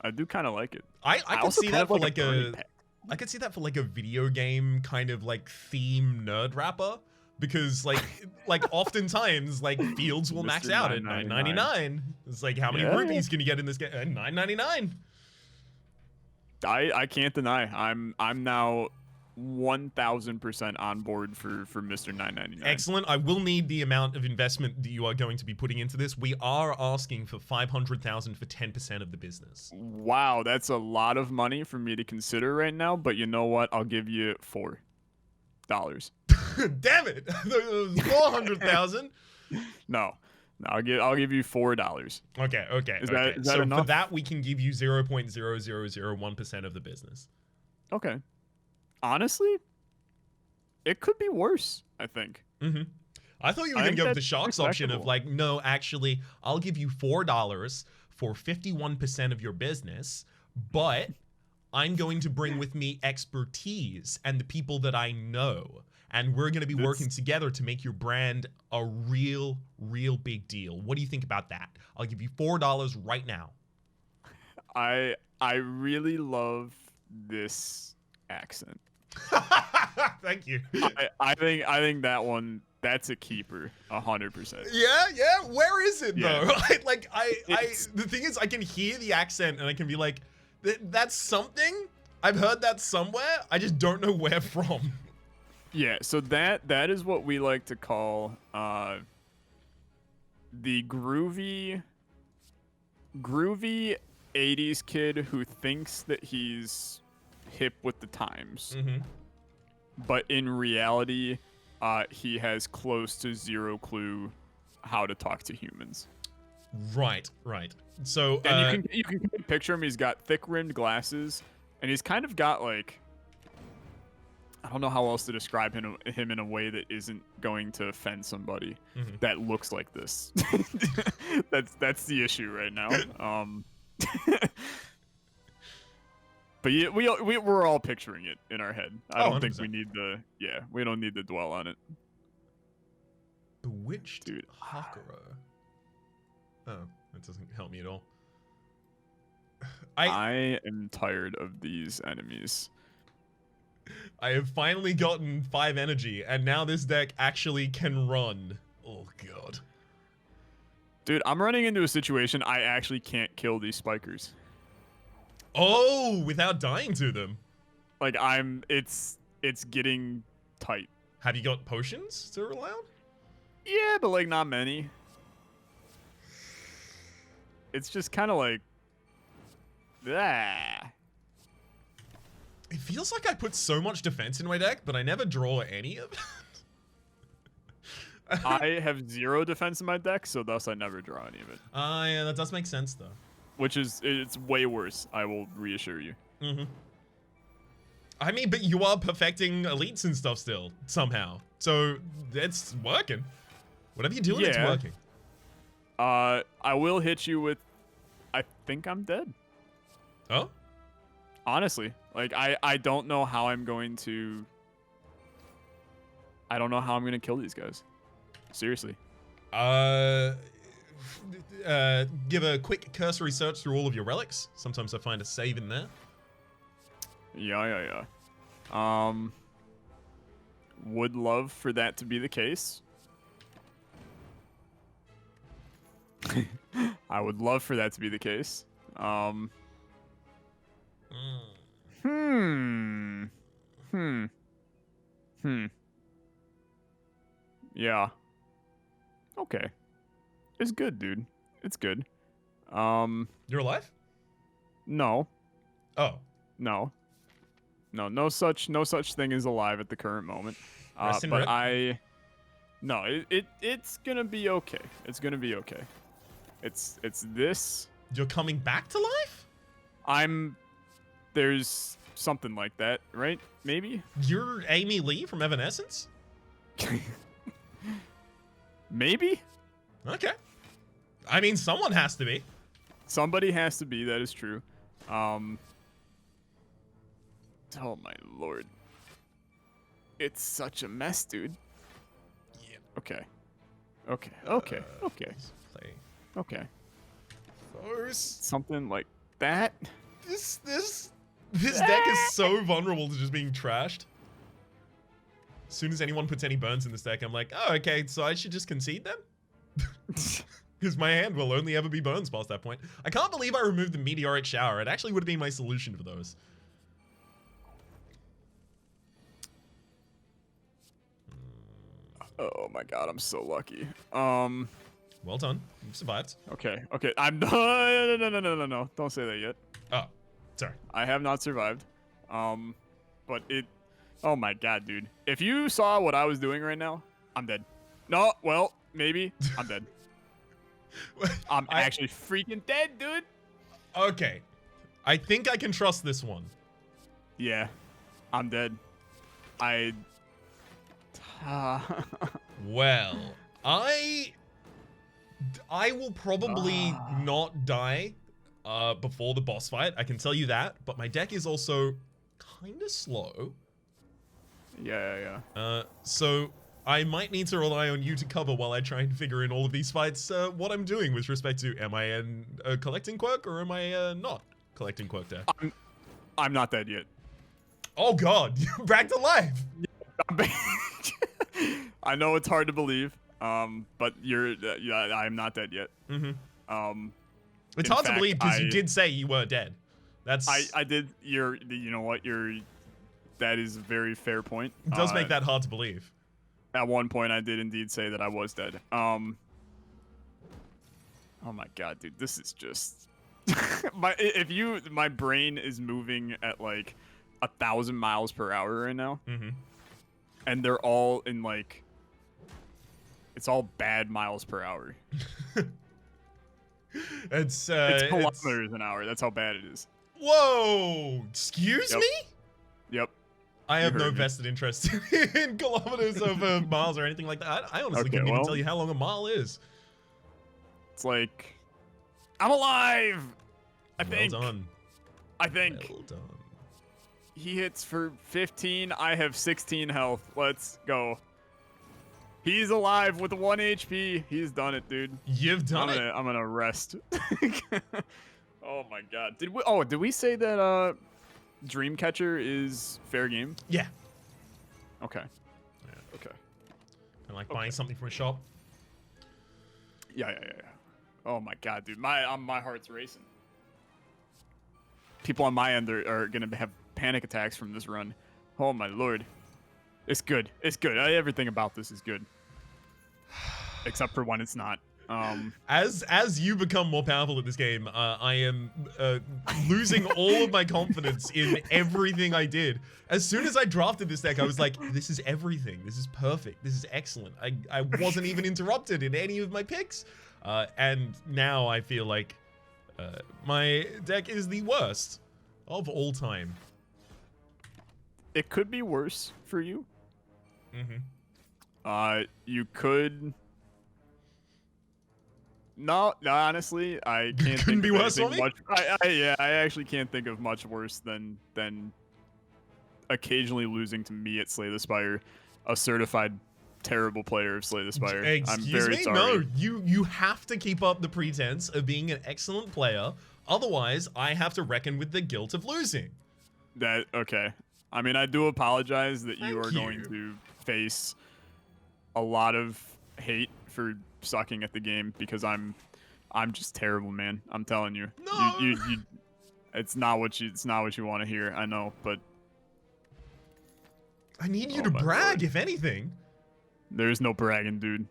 S2: I do kind of like it.
S1: I could
S2: also
S1: see
S2: kind
S1: that
S2: of
S1: for
S2: like
S1: like
S2: a
S1: a...
S2: burn pack.
S1: I could see that for like a video game kind of like theme nerd rapper. Because like oftentimes like fields will max
S2: Mr.
S1: out at
S2: 999.
S1: $9.99. It's like how many
S2: Yeah.
S1: rupees can you get in this game? $9.99.
S2: I can't deny. I'm now 1000% on board for Mr. 999.
S1: Excellent. I will need the amount of investment that you are going to be putting into this. We are asking for 500,000 for 10% of the business.
S2: Wow, that's a lot of money for me to consider right now, but you know what? I'll give you $4.
S1: Damn it! It was 400,000.
S2: No, I'll give you $4.
S1: Okay.
S2: Is that
S1: So for
S2: enough?
S1: that, we can give you 0.0001% of the business.
S2: Okay. Honestly, it could be worse, I think.
S1: Mm-hmm. I thought you were
S2: I
S1: going to
S2: think
S1: go with the
S2: that's
S1: sharks option of
S2: respectable.
S1: like, no, actually, I'll give you $4 for 51% of your business, but I'm going to bring with me expertise and the people that I know. And we're going to be working together to make your brand a real big deal. What do you think about that? I'll give you $4 right now.
S2: I really love this accent.
S1: Thank you.
S2: I think that one, that's a keeper, 100%.
S1: Yeah. Where is it
S2: Yeah.
S1: though? I
S2: It's-
S1: the thing is, I can hear the accent and I can be like, that's something. I've heard that somewhere. I just don't know where from.
S2: Yeah, so that is what we like to call the groovy 80s kid who thinks that he's hip with the times.
S1: Mm-hmm.
S2: But in reality, he has close to zero clue how to talk to humans.
S1: Right. So
S2: And you can picture him. He's got thick rimmed glasses, and he's kind of got like, I don't know how else to describe him in a way that isn't going to offend somebody that looks like this. That's the issue right now. But yeah, we're all picturing it in our head. I don't think
S1: 100%.
S2: we don't need to dwell on it.
S1: Bewitched
S2: Dude.
S1: Hakuro. Oh, that doesn't help me at all.
S2: I am tired of these enemies.
S1: I have finally gotten 5 energy, and now this deck actually can run. Oh god.
S2: Dude, I'm running into a situation I actually can't kill these spikers.
S1: Oh, without dying to them.
S2: Like it's getting tight.
S1: Have you got potions to rely on?
S2: Yeah, but like not many. It's just kind of like, ah.
S1: It feels like I put so much defense in my deck, but I never draw any of it.
S2: I have 0 defense in my deck, so thus I never draw any of it.
S1: Yeah, that does make sense though.
S2: Which is, it's way worse, I will reassure you.
S1: Mm-hmm. I mean, but you are perfecting elites and stuff still, somehow. So, it's working. Whatever you're doing, it's
S2: Yeah.
S1: working.
S2: I will hit you with, I think I'm dead.
S1: Oh?
S2: Honestly, like I don't know how I'm going to kill these guys. Seriously.
S1: Give a quick cursory search through all of your relics. Sometimes I find a save in there.
S2: Yeah. Would love for that to be the case. I would love for that to be the case. Yeah. Okay. It's good, dude. It's good.
S1: You're alive?
S2: No.
S1: Oh.
S2: No, no such thing as alive at the current moment.
S1: Rest in
S2: But
S1: rip.
S2: it's gonna be okay. It's gonna be okay. It's this.
S1: You're coming back to life?
S2: There's something like that, right? Maybe.
S1: You're Amy Lee from Evanescence?
S2: Maybe.
S1: Okay. I mean, someone has to be.
S2: Somebody has to be. That is true. Oh my lord. It's such a mess, dude.
S1: Yeah.
S2: Okay. Okay. Okay. Okay.
S1: Play
S2: Okay.
S1: first.
S2: Something like that.
S1: This deck is so vulnerable to just being trashed. As soon as anyone puts any burns in this deck, I'm like, oh, okay, so I should just concede then? Because my hand will only ever be burns past that point. I can't believe I removed the Meteoric Shower. It actually would have been my solution for those.
S2: Oh my god, I'm so lucky.
S1: Well done. You've survived.
S2: Okay. Okay. I'm no. Don't say that yet.
S1: Oh, sorry.
S2: I have not survived. But it. Oh my god, dude. If you saw what I was doing right now, I'm dead. No, well, maybe I'm dead. I'm actually freaking dead, dude.
S1: Okay. I think I can trust this one.
S2: Yeah, I'm dead.
S1: Well, I will probably not die before the boss fight. I can tell you that. But my deck is also kind of slow.
S2: Yeah.
S1: So I might need to rely on you to cover while I try and figure in all of these fights what I'm doing with respect to am I collecting quirk or am I not collecting quirk there?
S2: I'm not dead yet.
S1: Oh god, you're back to life.
S2: I know it's hard to believe, but I'm not dead yet.
S1: Mm-hmm. It's hard to believe because you did say you were dead. That's
S2: I did. You know what? That is a very fair point.
S1: It does make that hard to believe.
S2: At one point, I did indeed say that I was dead. Oh my god, dude, this is just my brain is moving at like 1,000 miles per hour right now, and they're all in like it's all bad miles per hour.
S1: It's
S2: kilometers an hour. That's how bad it is.
S1: Whoa! Excuse me?
S2: Yep.
S1: I have no vested interest in kilometers over miles or anything like that. I honestly couldn't even tell you how long a mile is.
S2: It's like, I'm alive! I think.
S1: Well done.
S2: I think.
S1: Well done.
S2: He hits for 15. I have 16 health. Let's go. He's alive with 1 HP. He's done it, dude.
S1: You've done it.
S2: I'm gonna rest. Oh my god. Did we say that Dreamcatcher is fair game?
S1: Yeah.
S2: Okay.
S1: Yeah.
S2: Okay.
S1: And like buying something from a shop.
S2: Yeah. Oh my god, dude. My heart's racing. People on my end are gonna have panic attacks from this run. Oh my lord. It's good. It's good. Everything about this is good. Except for when it's not.
S1: As you become more powerful at this game, I am losing all of my confidence in everything I did. As soon as I drafted this deck, I was like, this is everything. This is perfect. This is excellent. I wasn't even interrupted in any of my picks. And now I feel like my deck is the worst of all time.
S2: It could be worse for you. You could... No, honestly, I can't
S1: Couldn't
S2: think
S1: be
S2: of
S1: worse for me?
S2: much. I actually can't think of much worse than occasionally losing to me at Slay the Spire, a certified terrible player of Slay the Spire. I'm very sorry.
S1: No, you have to keep up the pretense of being an excellent player. Otherwise, I have to reckon with the guilt of losing.
S2: Okay. I mean, I do apologize that you are going to face a lot of hate for sucking at the game because I'm just terrible, man. I'm telling you.
S1: No.
S2: You it's not what you want to hear. I know, but
S1: I need you to brag, if anything.
S2: There's no bragging, dude.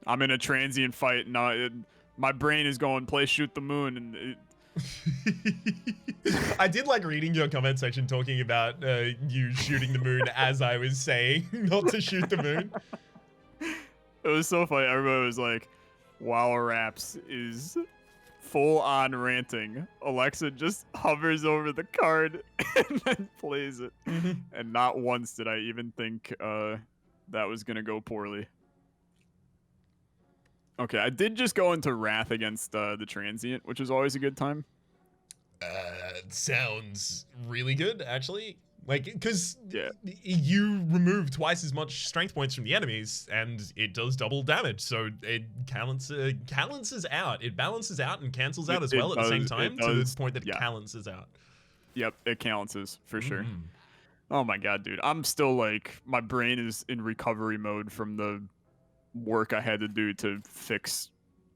S2: I'm in a transient fight. No, my brain is going play shoot the moon, and
S1: I did like reading your comment section talking about you shooting the moon as I was saying not to shoot the moon.
S2: It was so funny. Everybody was like, "Wow, Raps is full on ranting." Olexa just hovers over the card and then plays it, and not once did I even think that was gonna go poorly. Okay, I did just go into Wrath against the Transient, which is always a good time.
S1: Sounds really good, actually. Like, because
S2: Yeah.
S1: you remove twice as much strength points from the enemies, and it does double damage, so it balances out. It balances out and cancels out as well at the same time, to the point that it balances out.
S2: Yep, it balances for sure. Oh my god, dude. I'm still like, my brain is in recovery mode from the work I had to do to fix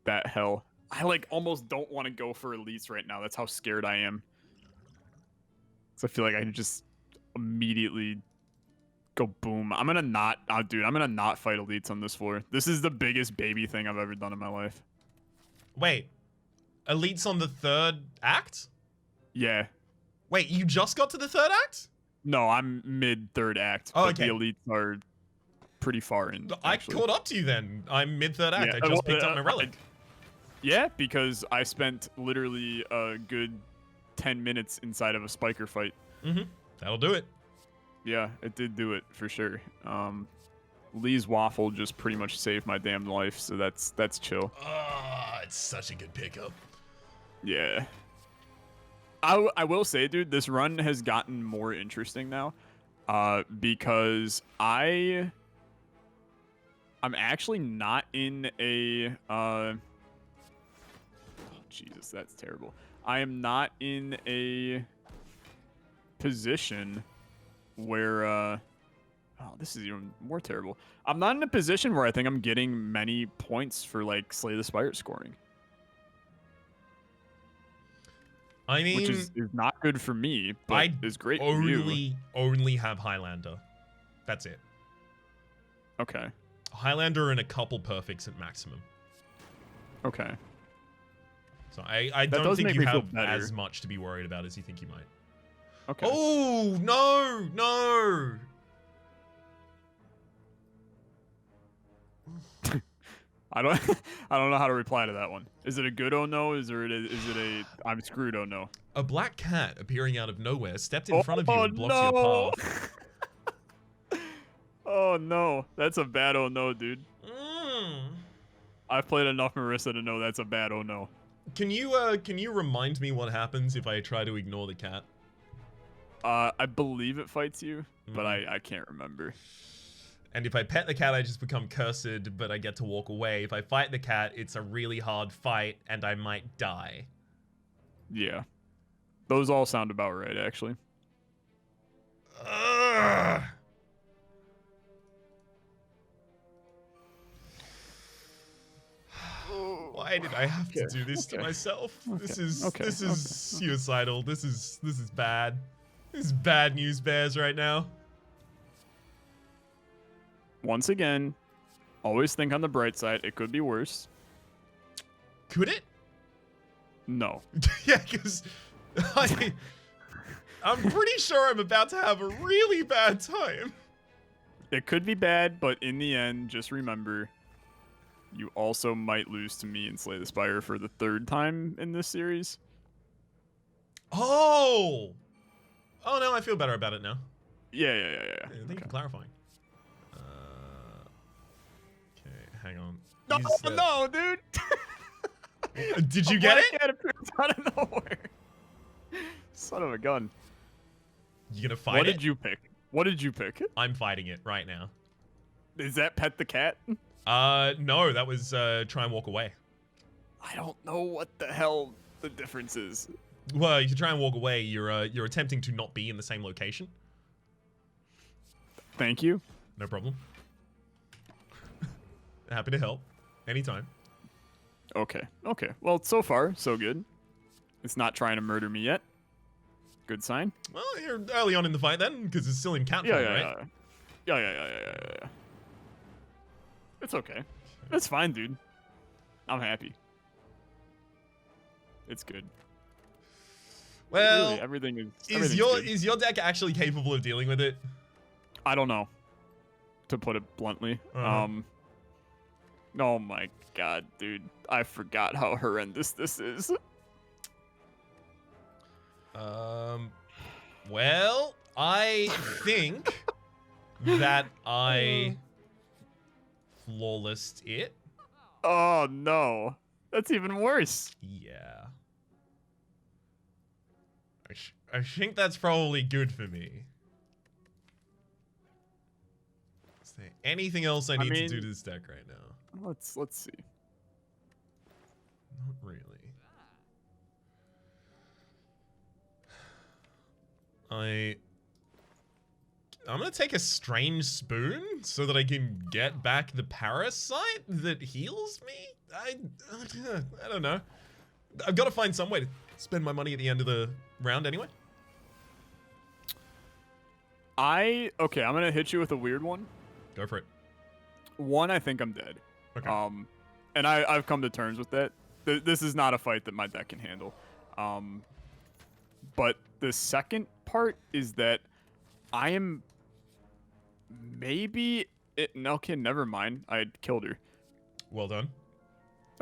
S2: that hell. I like almost don't want to go for elites right now. That's how scared I am. So I feel like I can just immediately go boom. I'm gonna not, dude, I'm gonna not fight elites on this floor. This is the biggest baby thing I've ever done in my life.
S1: Wait, elites on the third act?
S2: Yeah.
S1: Wait, you just got to the third act?
S2: No, I'm mid third act.
S1: Oh,
S2: but
S1: okay.
S2: the elites are pretty far in.
S1: I caught up to you then. I'm mid third act.
S2: Yeah,
S1: I just picked up my relic.
S2: Yeah, because I spent literally a good 10 minutes inside of a spiker fight.
S1: That'll do it.
S2: Yeah, it did do it for sure. Lee's waffle just pretty much saved my damn life, so that's chill.
S1: Ah, it's such a good pickup.
S2: Yeah. I will say, dude, this run has gotten more interesting now, because I'm actually not in a oh, Jesus, that's terrible. I am not in a position where oh, this is even more terrible. I'm not in a position where I think I'm getting many points for like Slay the Spire scoring.
S1: I mean,
S2: which is not good for me, but is great for you.
S1: Only have Highlander. That's it.
S2: Okay.
S1: Highlander and a couple perfects at maximum.
S2: Okay.
S1: So I don't think you have as much to be worried about as you think you might.
S2: Okay.
S1: Oh, no, no.
S2: I don't know how to reply to that one. Is it a good oh no? Is it a I'm screwed oh no?
S1: A black cat appearing out of nowhere stepped in front of you and blocked your path.
S2: Oh no, that's a bad oh no, dude.
S1: Mm.
S2: I've played enough Marisa to know that's a bad oh no.
S1: Can you remind me what happens if I try to ignore the cat?
S2: I believe it fights you, but I can't remember.
S1: And if I pet the cat, I just become cursed, but I get to walk away. If I fight the cat, it's a really hard fight, and I might die.
S2: Yeah. Those all sound about right, actually.
S1: Ugh. Why did I have to do this to myself? This is suicidal. This is bad. This is bad news bears right now.
S2: Once again, always think on the bright side. It could be worse.
S1: Could it?
S2: No.
S1: Yeah, because I'm pretty sure I'm about to have a really bad time.
S2: It could be bad, but in the end, just remember, you also might lose to me and Slay the Spire for the third time in this series.
S1: Oh! Oh, no, I feel better about it now.
S2: Yeah.
S1: Thank you for clarifying. Okay, hang on.
S2: No, dude!
S1: Did you get it?
S2: It appears out of nowhere. Son of a gun.
S1: You gonna fight
S2: What
S1: it?
S2: did you pick? What did you pick?
S1: I'm fighting it right now.
S2: Is that pet the cat?
S1: No, that was try and walk away.
S2: I don't know what the hell the difference is.
S1: Well, if you try and walk away, you're attempting to not be in the same location.
S2: Thank you.
S1: No problem. Happy to help. Anytime.
S2: Okay. Well, so far, so good. It's not trying to murder me yet. Good sign.
S1: Well, you're early on in the fight then, because it's still in cat form, right?
S2: Yeah. It's okay. It's fine, dude. I'm happy. It's good.
S1: Well,
S2: really, everything
S1: is your deck actually capable of dealing with it?
S2: I don't know, to put it bluntly. Oh my god, dude. I forgot how horrendous this is.
S1: Well, I think that I flawlessed it.
S2: Oh no, that's even worse.
S1: Yeah. I think that's probably good for me. Is there anything else I need to do to this deck right now?
S2: Let's see.
S1: Not really. I'm gonna take a strange spoon so that I can get back the parasite that heals me? I don't know. I've got to find some way to spend my money at the end of the round anyway.
S2: Okay, I'm gonna hit you with a weird one.
S1: Go for it.
S2: One, I think I'm dead.
S1: Okay.
S2: And I've come to terms with that. This is not a fight that my deck can handle. But the second part is that I am maybe it. No, okay, never mind. I killed her.
S1: Well done.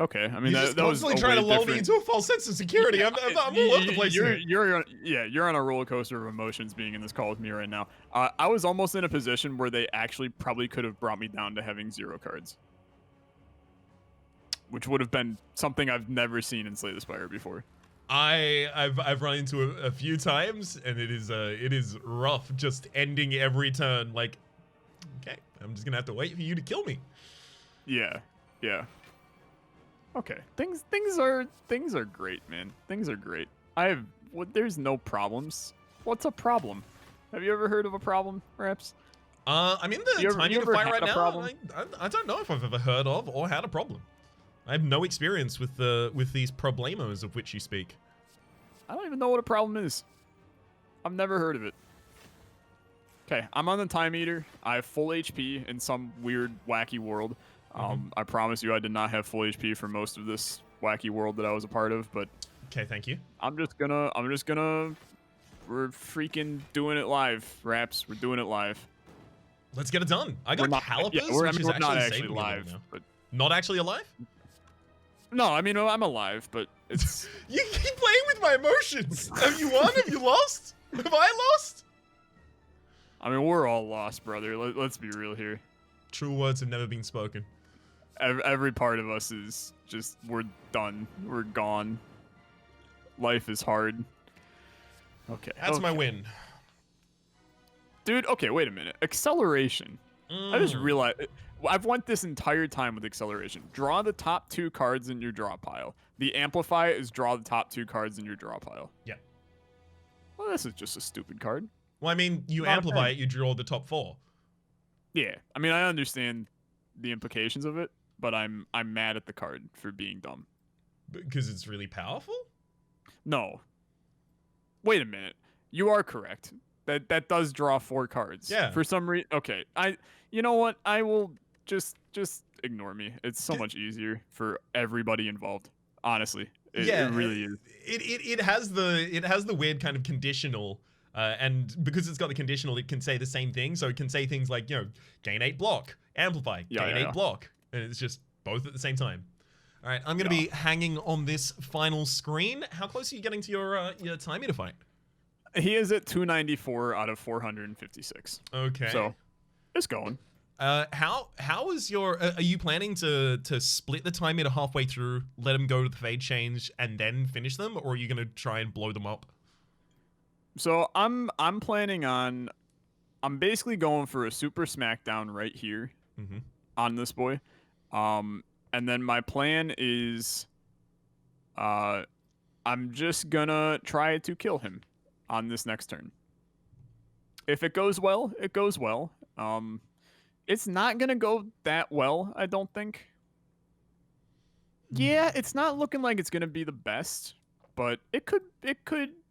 S2: Okay, I mean
S1: You're
S2: that was
S1: constantly trying to lull me into a false sense of security. I'm all over the place here.
S2: You're on a roller coaster of emotions being in this call with me right now. I was almost in a position where they actually probably could have brought me down to having 0 cards, which would have been something I've never seen in Slay the Spire before.
S1: I've run into a few times, and it is rough just ending every turn. Like, okay, I'm just gonna have to wait for you to kill me.
S2: Yeah. Okay, things are great, man. Things are great. There's no problems. What's a problem? Have you ever heard of a problem, Raps?
S1: I'm in the time to fight right now. I don't know if I've ever heard of or had a problem. I have no experience with these problemos of which you speak.
S2: I don't even know what a problem is. I've never heard of it. Okay, I'm on the time eater. I have full HP in some weird, wacky world. I promise you I did not have full HP for most of this wacky world that I was a part of, but
S1: okay, thank you.
S2: We're freaking doing it live, Raps. We're doing it live.
S1: Let's get it done. I got calipers, which is
S2: not
S1: actually
S2: actually live, but
S1: not actually alive?
S2: No, I mean I'm alive, but it's
S1: You keep playing with my emotions. Have you won? Have you lost? Have I lost?
S2: I mean, we're all lost, brother. Let's be real here.
S1: True words have never been spoken.
S2: Every part of us is just, we're done. We're gone. Life is hard. Okay.
S1: That's my win.
S2: Dude, okay, wait a minute. Acceleration. I just realized, I've went this entire time with acceleration. Draw the top 2 cards in your draw pile. The amplify is draw the top 2 cards in your draw pile.
S1: Yeah.
S2: Well, this is just a stupid card.
S1: Well, I mean, you amplify it, you draw the top 4.
S2: Yeah. I mean, I understand the implications of it, but I'm mad at the card for being dumb.
S1: Because it's really powerful?
S2: No. Wait a minute. You are correct. That does draw 4 cards.
S1: Yeah.
S2: For some reason. Okay. You know what? I will just ignore me. It's so much easier for everybody involved. Honestly. It really is.
S1: It has the weird kind of conditional. And because it's got the conditional, it can say the same thing. So it can say things like, gain 8 block, amplify, gain 8 block. And it's just both at the same time. All right, I'm going to be hanging on this final screen. How close are you getting to your time meter fight?
S2: He is at 294 out of 456.
S1: Okay.
S2: So it's going.
S1: How is your? Are you planning to split the time meter halfway through, let them go to the fade change, and then finish them, or are you going to try and blow them up?
S2: So I'm planning on. I'm basically going for a super smackdown right here on this boy. And then my plan is I'm just gonna try to kill him on this next turn. If it goes well, it goes well. It's not gonna go that well, I don't think. Yeah, it's not looking like it's gonna be the best, but it could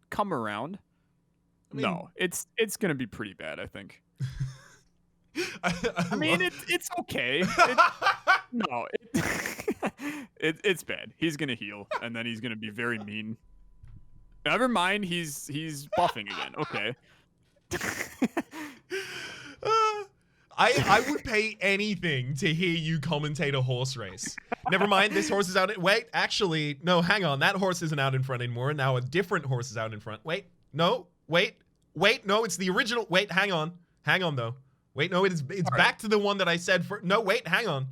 S2: come around. I mean, no, it's gonna be pretty bad, I think. I mean, it's okay. It's bad. He's gonna heal, and then he's gonna be very mean. Never mind, he's buffing again. Okay.
S1: I would pay anything to hear you commentate a horse race. Never mind, this horse is out. Wait, actually, no, hang on. That horse isn't out in front anymore. Now a different horse is out in front. Wait, no, wait, no, it's the original. Wait, hang on though. Wait, no, it's back to the one that I said for. No, wait, hang on.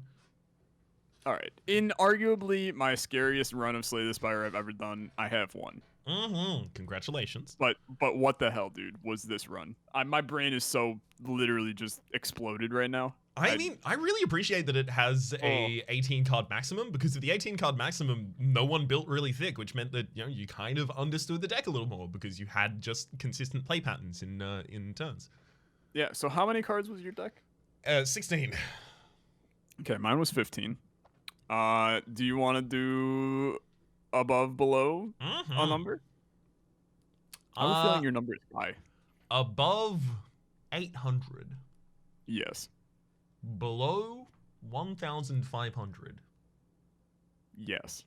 S2: All right. In arguably my scariest run of Slay the Spire I've ever done, I have one.
S1: Congratulations.
S2: But what the hell, dude, was this run? My brain is so literally just exploded right now.
S1: I mean, I really appreciate that it has a 18 card maximum, because of the 18 card maximum, no one built really thick, which meant that, you know, you kind of understood the deck a little more because you had just consistent play patterns in turns.
S2: Yeah, so how many cards was your deck?
S1: 16.
S2: Okay, mine was 15. Do you want to do above, below a number? I have a feeling your number is high.
S1: Above 800.
S2: Yes.
S1: Below 1,500.
S2: Yes.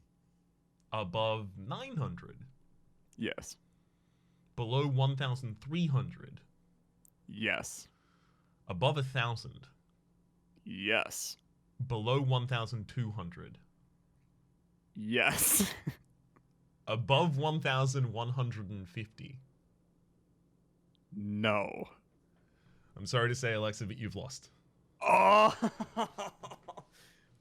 S1: Above 900.
S2: Yes.
S1: Below 1,300.
S2: Yes.
S1: Above 1,000.
S2: Yes.
S1: Below 1,200.
S2: Yes.
S1: Above 1,150.
S2: No.
S1: I'm sorry to say, Alexa, but you've lost.
S2: Oh.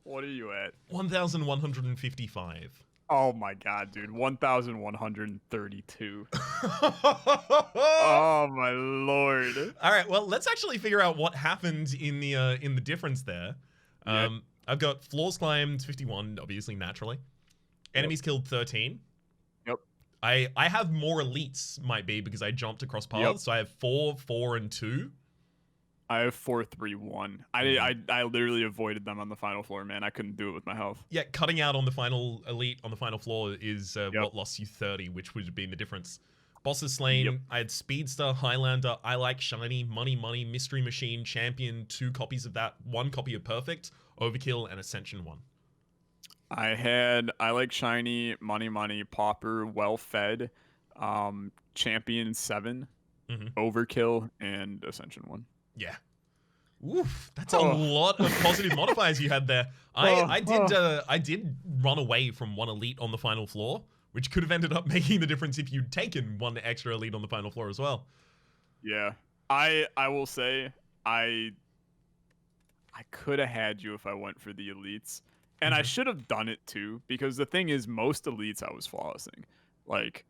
S2: What are you at?
S1: 1,155.
S2: Oh my god, dude. 1,132. Oh my lord.
S1: All right, well, let's actually figure out what happened in the difference there.
S2: Yep.
S1: I've got floors climbed 51, obviously, naturally. Enemies killed 13.
S2: Yep.
S1: I have more elites, might be, because I jumped across paths.
S2: Yep.
S1: So I have 4, 4, and 2.
S2: I have 4, 3, 1. I literally avoided them on the final floor, man. I couldn't do it with my health.
S1: Yeah, cutting out on the final elite on the final floor is what lost you 30, which would have been the difference. Bosses slain.
S2: Yep.
S1: I had Speedster, Highlander, I Like Shiny, Money, Mystery Machine, Champion, 2 copies of that, 1 copy of Perfect, Overkill, and Ascension 1.
S2: I had I Like Shiny, Money, Pauper, Well Fed, Champion 7, Overkill, and Ascension 1.
S1: Yeah. Oof, that's a lot of positive modifiers you had there. I did run away from 1 elite on the final floor, which could have ended up making the difference if you'd taken 1 extra elite on the final floor as well.
S2: Yeah. I will say I could have had you if I went for the elites. And I should have done it too, because the thing is, most elites I was flawlessing. Like,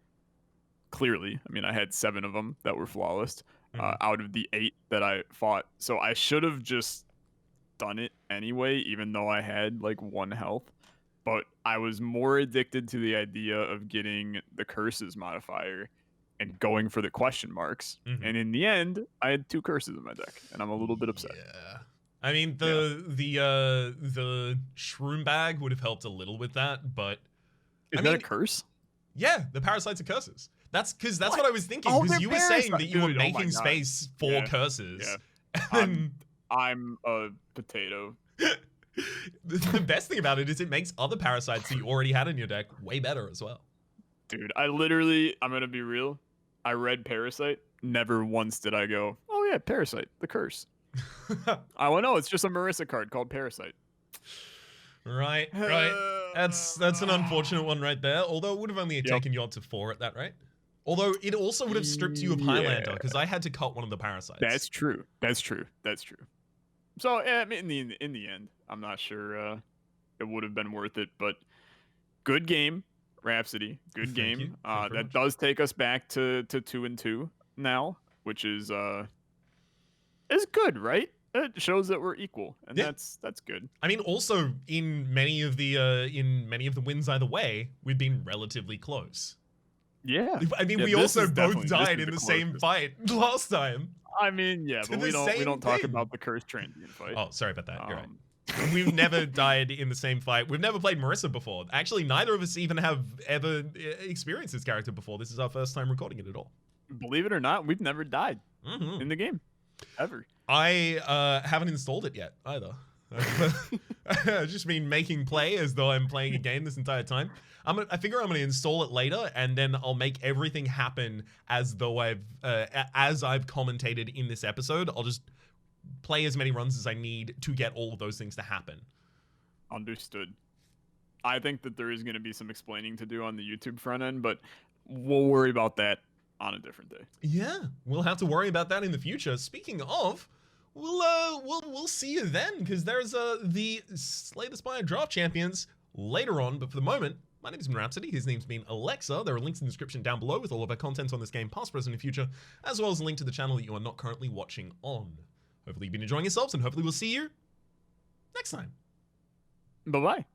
S2: clearly. I mean, I had 7 of them that were flawless out of the 8 that I fought. So I should have just done it anyway, even though I had like 1 health. But I was more addicted to the idea of getting the curses modifier and going for the question marks. And in the end, I had 2 curses in my deck, and I'm a little bit upset.
S1: Yeah. I mean, the shroom bag would have helped a little with that, but
S2: Is that a curse?
S1: Yeah, the parasites are curses. That's because that's what I was thinking. Because you were saying that you were making space for curses.
S2: Yeah. I'm a potato.
S1: The best thing about it is it makes other parasites that you already had in your deck way better as well.
S2: Dude, I'm gonna be real. I read Parasite. Never once did I go, oh yeah, Parasite, the curse. No, it's just a Marisa card called Parasite.
S1: Right. That's an unfortunate one right there. Although it would have only taken you up to 4 at that rate. Although it also would have stripped you of Highlander, because I had to cut one of the parasites.
S2: That's true. So in the end, I'm not sure it would have been worth it, but good game, Rhapsody. Good game. That does take us back to 2-2 now, which is good, right? It shows that we're equal, and that's good.
S1: I mean, also in many of the wins either way, we've been relatively close.
S2: Yeah.
S1: I mean, we also both died in the same fight last time.
S2: I mean, yeah, but we don't talk about the cursed transient fight.
S1: Oh, sorry about that. You're right. We've never died in the same fight. We've never played Marisa before. Actually, neither of us even have ever experienced this character before. This is our first time recording it at all.
S2: Believe it or not, we've never died in the game. Ever.
S1: I haven't installed it yet either. I've just been making play as though I'm playing a game this entire time. I figure I'm going to install it later, and then I'll make everything happen as though I've commentated in this episode. I'll just play as many runs as I need to get all of those things to happen.
S2: Understood. I think that there is going to be some explaining to do on the YouTube front end, but we'll worry about that on a different day.
S1: Yeah, we'll have to worry about that in the future. Speaking of, we'll see you then, because there's the Slay the Spire Draft Champions later on. But for the moment, my name is Rhapsody. His name's been Olexa. There are links in the description down below with all of our content on this game, past, present, and future, as well as a link to the channel that you are not currently watching on. Hopefully you've been enjoying yourselves, and hopefully we'll see you next time.
S2: Bye-bye.